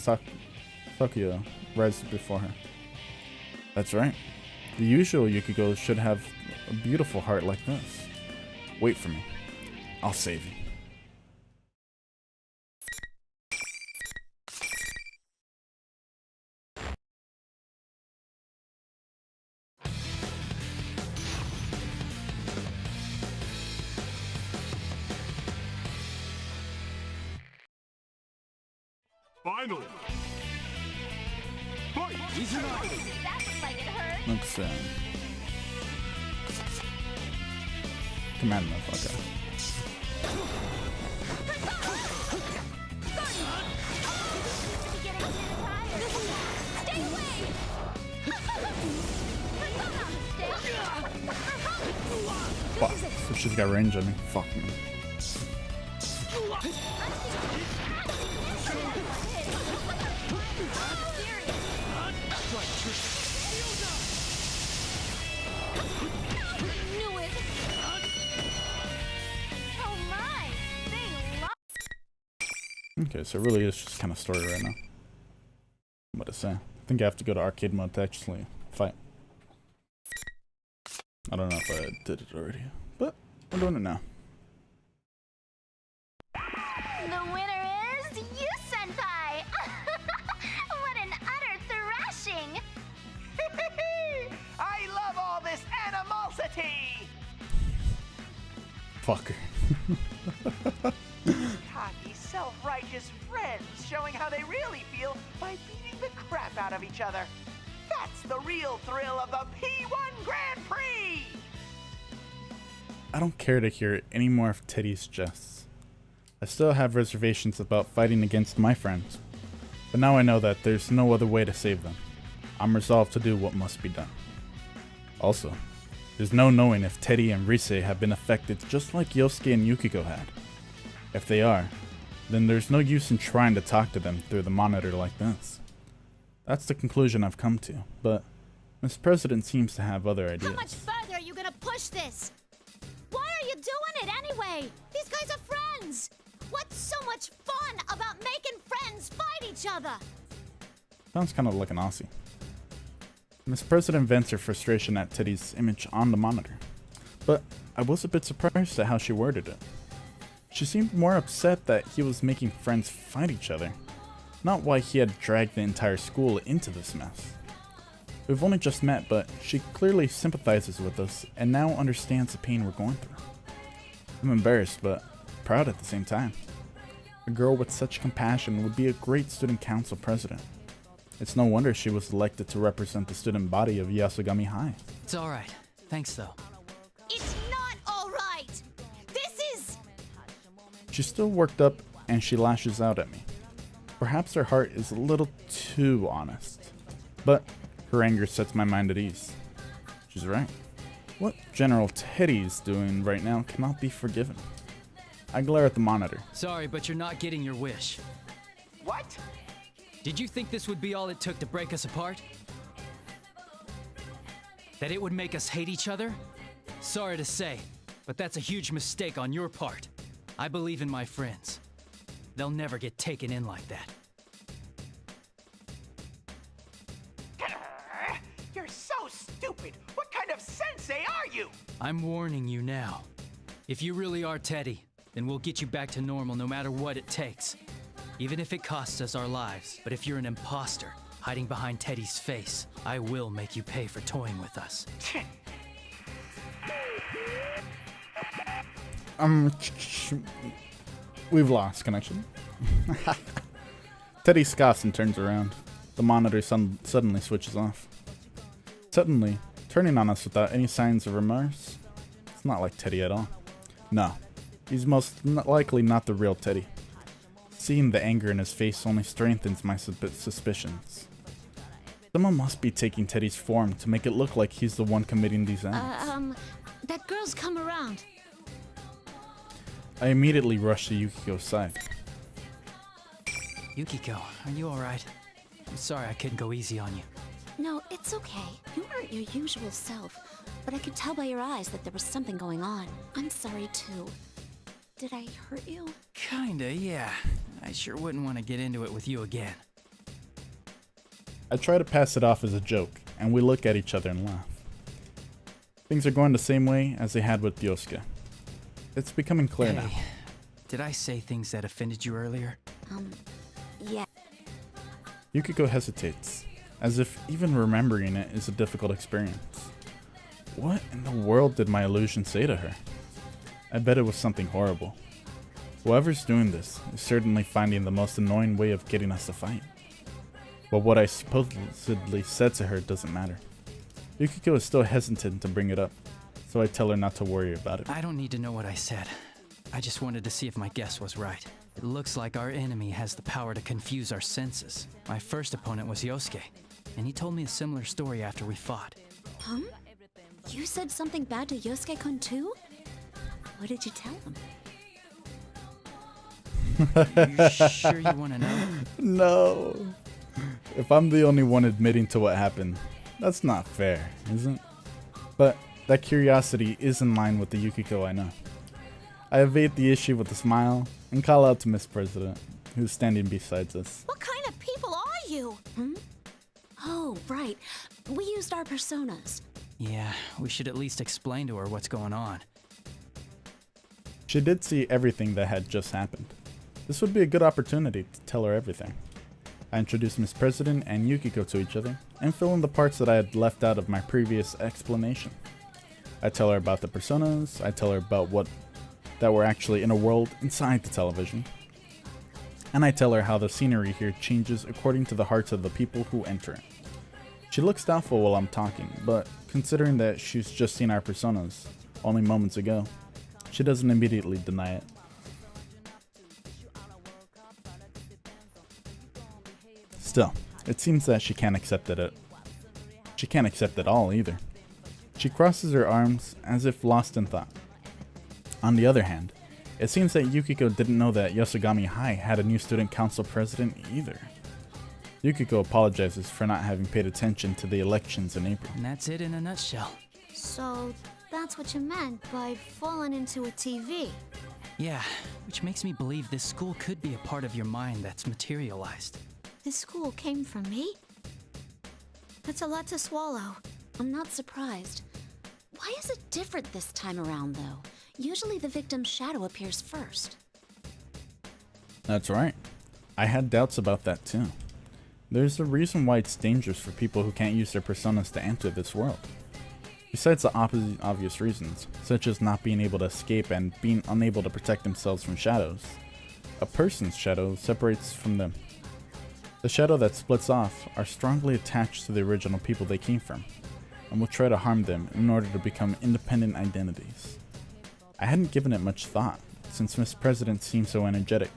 S1: Sakuya, rises before her. That's right. The usual Yukiko should have a beautiful heart like this. Wait for me. I'll save you.
S14: Finally. Fight!
S6: That looks like it hurt.
S1: Looks, command motherfucker.
S6: Stay away!
S1: Fuck, so she's got range on me. Fuck me. Okay, so it really is just kind of story right now. What to say? I think I have to go to arcade mode to actually fight. I don't know if I did it already, but I'm doing it now.
S6: The winner is you, Senpai! What an utter thrashing!
S4: I love all this animosity!
S1: Fucker.
S4: Cocky, self-righteous friends showing how they really feel by beating the crap out of each other. That's the real thrill of the P1 Grand Prix!
S1: I don't care to hear any more of Teddy's jests. I still have reservations about fighting against my friends, but now I know that there's no other way to save them. I'm resolved to do what must be done. Also, there's no knowing if Teddy and Rise have been affected just like Yosuke and Yukiko had. If they are, then there's no use in trying to talk to them through the monitor like this. That's the conclusion I've come to, but Miss President seems to have other ideas.
S6: How much further are you gonna push this? Why are you doing it anyway? These guys are friends! What's so much fun about making friends fight each other?
S1: Sounds kind of like an Aussie. Miss President vents her frustration at Teddy's image on the monitor, but I was a bit surprised at how she worded it. She seemed more upset that he was making friends fight each other, not why he had dragged the entire school into this mess. We've only just met, but she clearly sympathizes with us and now understands the pain we're going through. I'm embarrassed, but proud at the same time. A girl with such compassion would be a great student council president. It's no wonder she was elected to represent the student body of Yasogami High.
S3: It's alright. Thanks, though.
S9: It's not all right. This is...
S1: She's still worked up and she lashes out at me. Perhaps her heart is a little too honest, but her anger sets my mind at ease. She's right. What General Teddy is doing right now cannot be forgiven. I glare at the monitor.
S3: Sorry, but you're not getting your wish.
S4: What?
S3: Did you think this would be all it took to break us apart? That it would make us hate each other? Sorry to say, but that's a huge mistake on your part. I believe in my friends. They'll never get taken in like that.
S4: You're so stupid. What kind of sensei are you?
S3: I'm warning you now. If you really are Teddy, then we'll get you back to normal no matter what it takes. Even if it costs us our lives. But if you're an imposter, hiding behind Teddy's face, I will make you pay for toying with us.
S1: We've lost connection. Teddy scoffs and turns around. The monitor suddenly switches off. Suddenly, turning on us without any signs of remorse. It's not like Teddy at all. No, he's most likely not the real Teddy. Seeing the anger in his face only strengthens my suspicions. Someone must be taking Teddy's form to make it look like he's the one committing these acts.
S12: That girl's come around.
S1: I immediately rush to Yukiko's side.
S3: Yukiko, are you alright? I'm sorry I couldn't go easy on you.
S12: No, it's okay. You aren't your usual self, but I could tell by your eyes that there was something going on. I'm sorry too. Did I hurt you?
S3: Kinda, yeah. I sure wouldn't want to get into it with you again.
S1: I try to pass it off as a joke, and we look at each other and laugh. Things are going the same way as they had with Yosuke. It's becoming clear now.
S3: Did I say things that offended you earlier?
S12: Yeah.
S1: Yukiko hesitates, as if even remembering it is a difficult experience. What in the world did my illusion say to her? I bet it was something horrible. Whoever's doing this is certainly finding the most annoying way of getting us to fight. But what I supposedly said to her doesn't matter. Yukiko is still hesitant to bring it up, so I tell her not to worry about it.
S3: I don't need to know what I said. I just wanted to see if my guess was right. It looks like our enemy has the power to confuse our senses. My first opponent was Yosuke, and he told me a similar story after we fought.
S12: Huh? You said something bad to Yosuke-kun too? What did you tell him?
S3: You sure you want to know?
S1: No. If I'm the only one admitting to what happened, that's not fair, isn't it? But that curiosity is in line with the Yukiko I know. I evade the issue with a smile and call out to Miss President, who's standing beside us.
S9: What kind of people are you?
S12: Oh, right. We used our personas.
S3: Yeah, we should at least explain to her what's going on.
S1: She did see everything that had just happened. This would be a good opportunity to tell her everything. I introduced Miss President and Yukiko to each other, and fill in the parts that I had left out of my previous explanation. I tell her about the personas, I tell her about that we're actually in a world inside the television, and I tell her how the scenery here changes according to the hearts of the people who enter it. She looks doubtful while I'm talking, but considering that she's just seen our personas only moments ago, she doesn't immediately deny it. Still, it seems that she can't accept it. She can't accept it all either. She crosses her arms as if lost in thought. On the other hand, it seems that Yukiko didn't know that Yasogami High had a new student council president either. Yukiko apologizes for not having paid attention to the elections in April.
S3: And that's it in a nutshell.
S12: So, that's what you meant by falling into a TV.
S3: Yeah, which makes me believe this school could be a part of your mind that's materialized.
S12: This school came from me? That's a lot to swallow. I'm not surprised. Why is it different this time around, though? Usually the victim's shadow appears first.
S1: That's right. I had doubts about that too. There's a reason why it's dangerous for people who can't use their personas to enter this world. Besides the obvious reasons, such as not being able to escape and being unable to protect themselves from shadows, a person's shadow separates from them. The shadow that splits off are strongly attached to the original people they came from, and will try to harm them in order to become independent identities. I hadn't given it much thought, since Miss President seemed so energetic,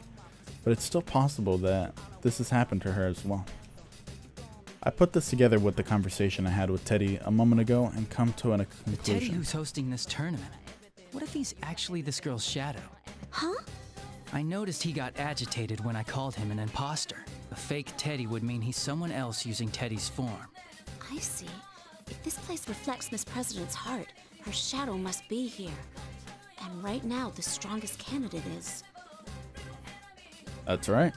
S1: but it's still possible that this has happened to her as well. I put this together with the conversation I had with Teddy a moment ago and come to a conclusion.
S3: Teddy who's hosting this tournament. What if he's actually this girl's shadow?
S12: Huh?
S3: I noticed he got agitated when I called him an imposter. A fake Teddy would mean he's someone else using Teddy's form.
S12: I see. If this place reflects Miss President's heart, her shadow must be here. And right now, the strongest candidate is...
S1: That's right.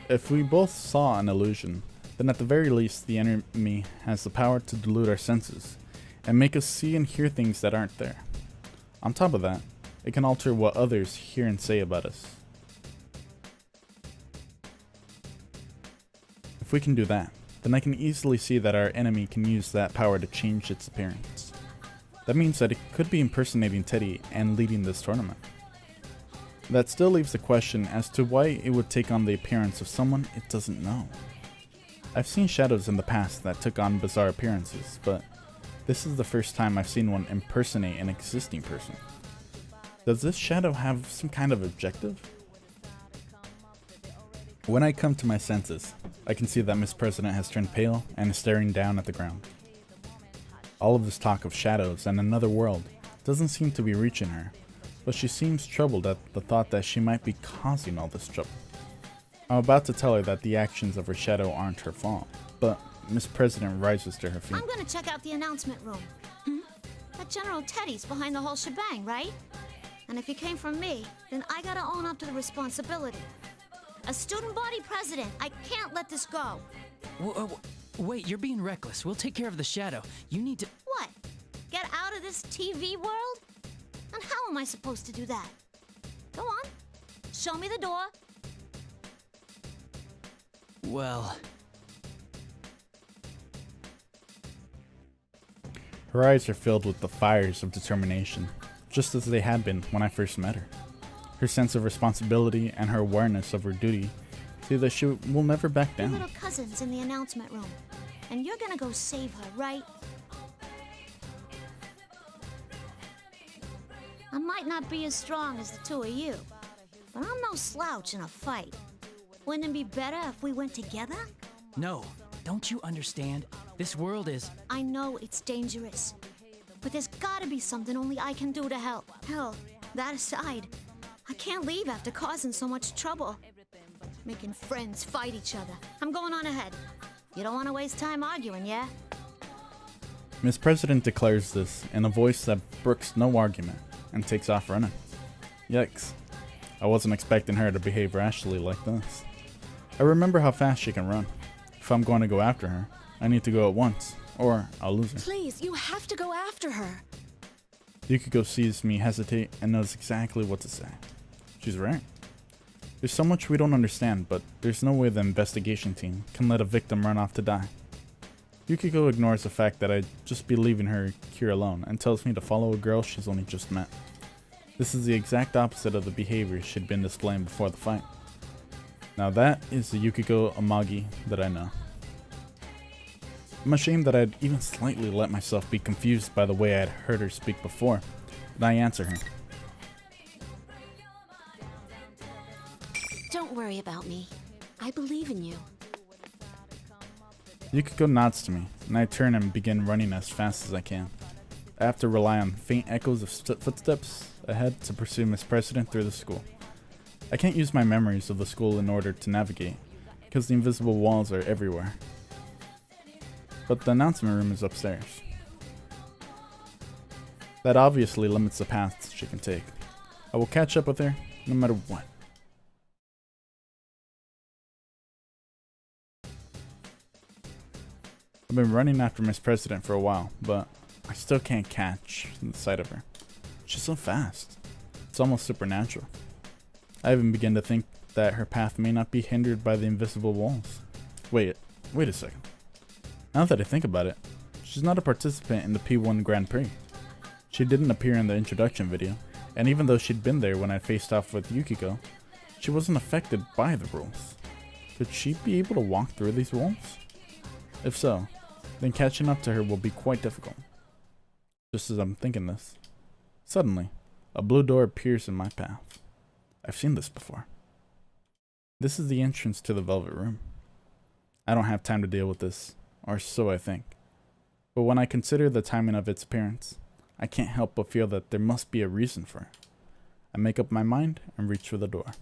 S1: If we both saw an illusion, then at the very least the enemy has the power to delude our senses and make us see and hear things that aren't there. On top of that, it can alter what others hear and say about us. If we can do that, then I can easily see that our enemy can use that power to change its appearance. That means that it could be impersonating Teddy and leading this tournament. That still leaves the question as to why it would take on the appearance of someone it doesn't know. I've seen shadows in the past that took on bizarre appearances, but this is the first time I've seen one impersonate an existing person. Does this shadow have some kind of objective? When I come to my senses, I can see that Miss President has turned pale and is staring down at the ground. All of this talk of shadows and another world doesn't seem to be reaching her, but she seems troubled at the thought that she might be causing all this trouble. I'm about to tell her that the actions of her shadow aren't her fault, but Miss President rises to her feet.
S12: I'm gonna check out the announcement room. That General Teddy's behind the whole shebang, right? And if he came from me, then I gotta own up to the responsibility. As student body president, I can't let this go.
S3: Wait, you're being reckless. We'll take care of the shadow. You need to...
S12: What? Get out of this TV world? And how am I supposed to do that? Go on. Show me the door.
S3: Well...
S1: Her eyes are filled with the fires of determination, just as they had been when I first met her. Her sense of responsibility and her awareness of her duty say that she will never back
S12: Your
S1: down.
S12: little cousin's in the announcement room, and you're gonna go save her, right? I might not be as strong as the two of you, but I'm no slouch in a fight. Wouldn't it be better if we went together?
S3: No, don't you understand? This world is...
S12: I know it's dangerous, but there's gotta be something only I can do to help. Hell, that aside, I can't leave after causing so much trouble. Making friends fight each other. I'm going on ahead. You don't want to waste time arguing, yeah?
S1: Miss President declares this in a voice that brooks no argument and takes off running. Yikes. I wasn't expecting her to behave rashly like this. I remember how fast she can run. If I'm going to go after her, I need to go at once, or I'll lose her.
S11: Please, you have to go after her.
S1: Yukiko sees me hesitate and knows exactly what to say. She's right. There's so much we don't understand, but there's no way the investigation team can let a victim run off to die. Yukiko ignores the fact that I'd just be leaving her here alone and tells me to follow a girl she's only just met. This is the exact opposite of the behavior she'd been displaying before the fight. Now that is the Yukiko Amagi that I know. I'm ashamed that I'd even slightly let myself be confused by the way I'd heard her speak before, but I answer her.
S12: Don't worry about me. I believe in you.
S1: Yukiko nods to me, and I turn and begin running as fast as I can. I have to rely on faint echoes of footsteps ahead to pursue Miss President through the school. I can't use my memories of the school in order to navigate, because the invisible walls are everywhere. But the announcement room is upstairs. That obviously limits the paths she can take. I will catch up with her no matter what. I've been running after Miss President for a while, but I still can't catch the sight of her. She's so fast. It's almost supernatural. I even begin to think that her path may not be hindered by the invisible walls. Wait a second. Now that I think about it, she's not a participant in the P1 Grand Prix. She didn't appear in the introduction video, and even though she'd been there when I faced off with Yukiko, she wasn't affected by the rules. Could she be able to walk through these walls? If so, then catching up to her will be quite difficult. Just as I'm thinking this, suddenly, a blue door appears in my path. I've seen this before. This is the entrance to the Velvet Room. I don't have time to deal with this, or so I think. But when I consider the timing of its appearance, I can't help but feel that there must be a reason for it. I make up my mind and reach for the door.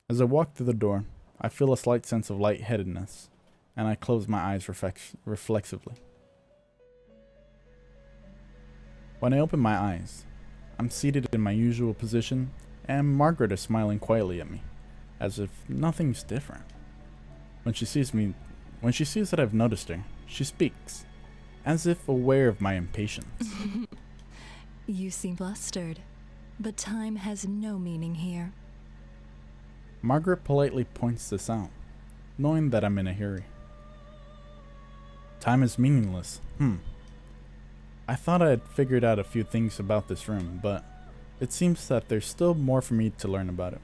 S1: As I walk through the door, I feel a slight sense of lightheadedness, and I close my eyes reflexively. When I open my eyes, I'm seated in my usual position, and Margaret is smiling quietly at me, as if nothing's different. When she sees that I've noticed her, she speaks, as if aware of my impatience.
S15: You seem flustered, but time has no meaning here.
S1: Margaret politely points this out, knowing that I'm in a hurry. Time is meaningless. I thought I had figured out a few things about this room, but it seems that there's still more for me to learn about it.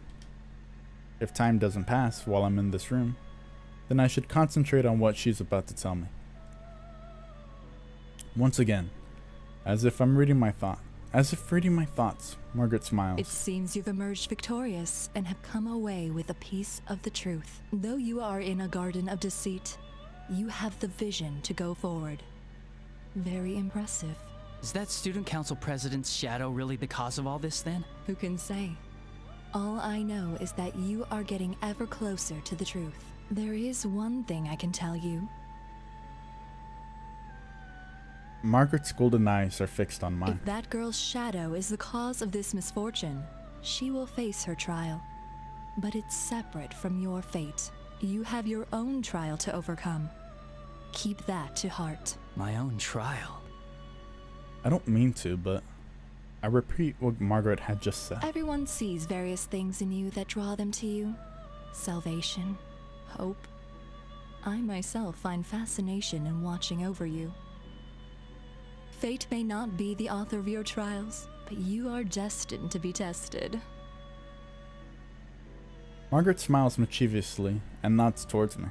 S1: If time doesn't pass while I'm in this room, then I should concentrate on what she's about to tell me. Once again, as if reading my thoughts, Margaret smiles.
S15: It seems you've emerged victorious and have come away with a piece of the truth. Though you are in a garden of deceit, you have the vision to go forward. Very impressive.
S3: Is that student council president's shadow really the cause of all this then?
S15: Who can say? All I know is that you are getting ever closer to the truth. There is one thing I can tell you.
S1: Margaret's golden eyes are fixed on mine.
S15: If that girl's shadow is the cause of this misfortune, she will face her trial. But it's separate from your fate. You have your own trial to overcome. Keep that to heart.
S3: My own trial?
S1: I don't mean to, but I repeat what Margaret had just said.
S15: Everyone sees various things in you that draw them to you. Salvation, hope. I myself find fascination in watching over you. Fate may not be the author of your trials, but you are destined to be tested.
S1: Margaret smiles mischievously and nods towards me.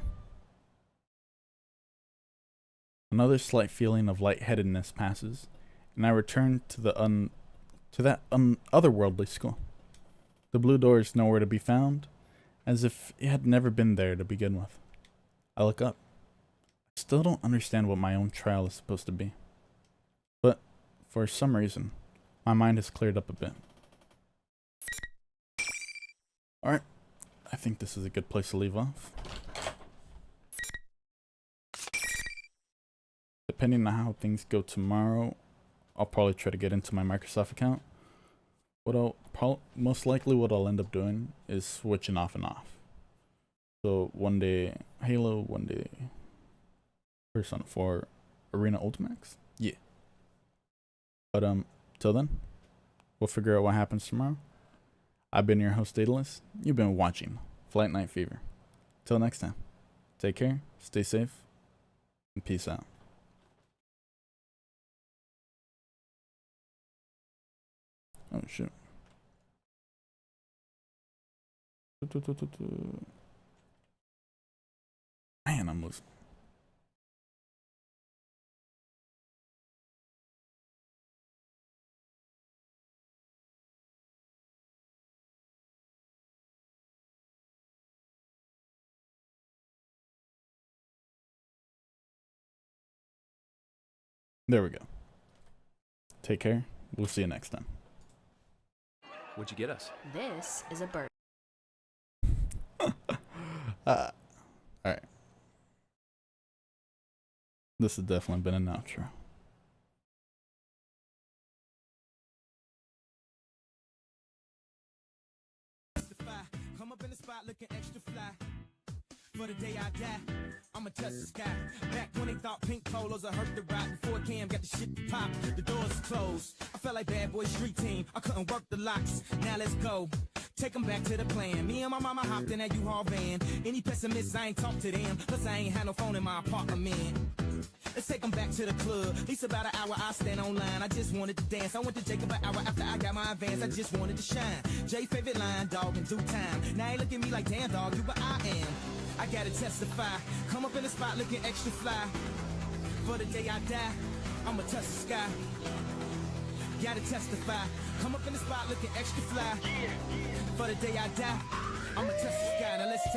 S1: Another slight feeling of lightheadedness passes, and I return to that otherworldly school. The blue door is nowhere to be found, as if it had never been there to begin with. I look up. I still don't understand what my own trial is supposed to be. But, for some reason, my mind has cleared up a bit. Alright, I think this is a good place to leave off. Depending on how things go tomorrow, I'll probably try to get into my Microsoft account. Most likely what I'll end up doing is switching off and off. So one day Halo, one day Persona 4 Arena Ultimax. Yeah. But till then, we'll figure out what happens tomorrow. I've been your host, Daedalus. You've been watching Flight Night Fever. Till next time, take care, stay safe, and peace out. Oh shit. Man, I'm losing. There we go. Take care. We'll see you next time.
S16: What'd you get us?
S11: This is a bird.
S1: Alright. This has definitely been an outro.
S13: Come up in the spot looking extra fly. For the day I die, I'ma touch the sky. Back when they thought pink polos would hurt the rock. Before Cam got the shit to pop, the doors closed. I felt like bad boy street team. I couldn't work the locks. Now let's go. Take them back to the plan. Me and my mama hopped in that U-Haul van. Any pessimists, I ain't talk to them. Plus, I ain't had no phone in my apartment. Let's take them back to the club. At least about an hour I stand online. I just wanted to dance. I went to Jacob an hour after I got my advance. I just wanted to shine. Jay favorite line, dog, in due time. Now ain't look at me like, damn, dog, you what I am. I gotta testify. Come up in the spot looking extra fly. For the day I die, I'ma touch the sky. Gotta testify. Come up in the spot looking extra fly. For the day I die, I'ma touch the sky. Now let's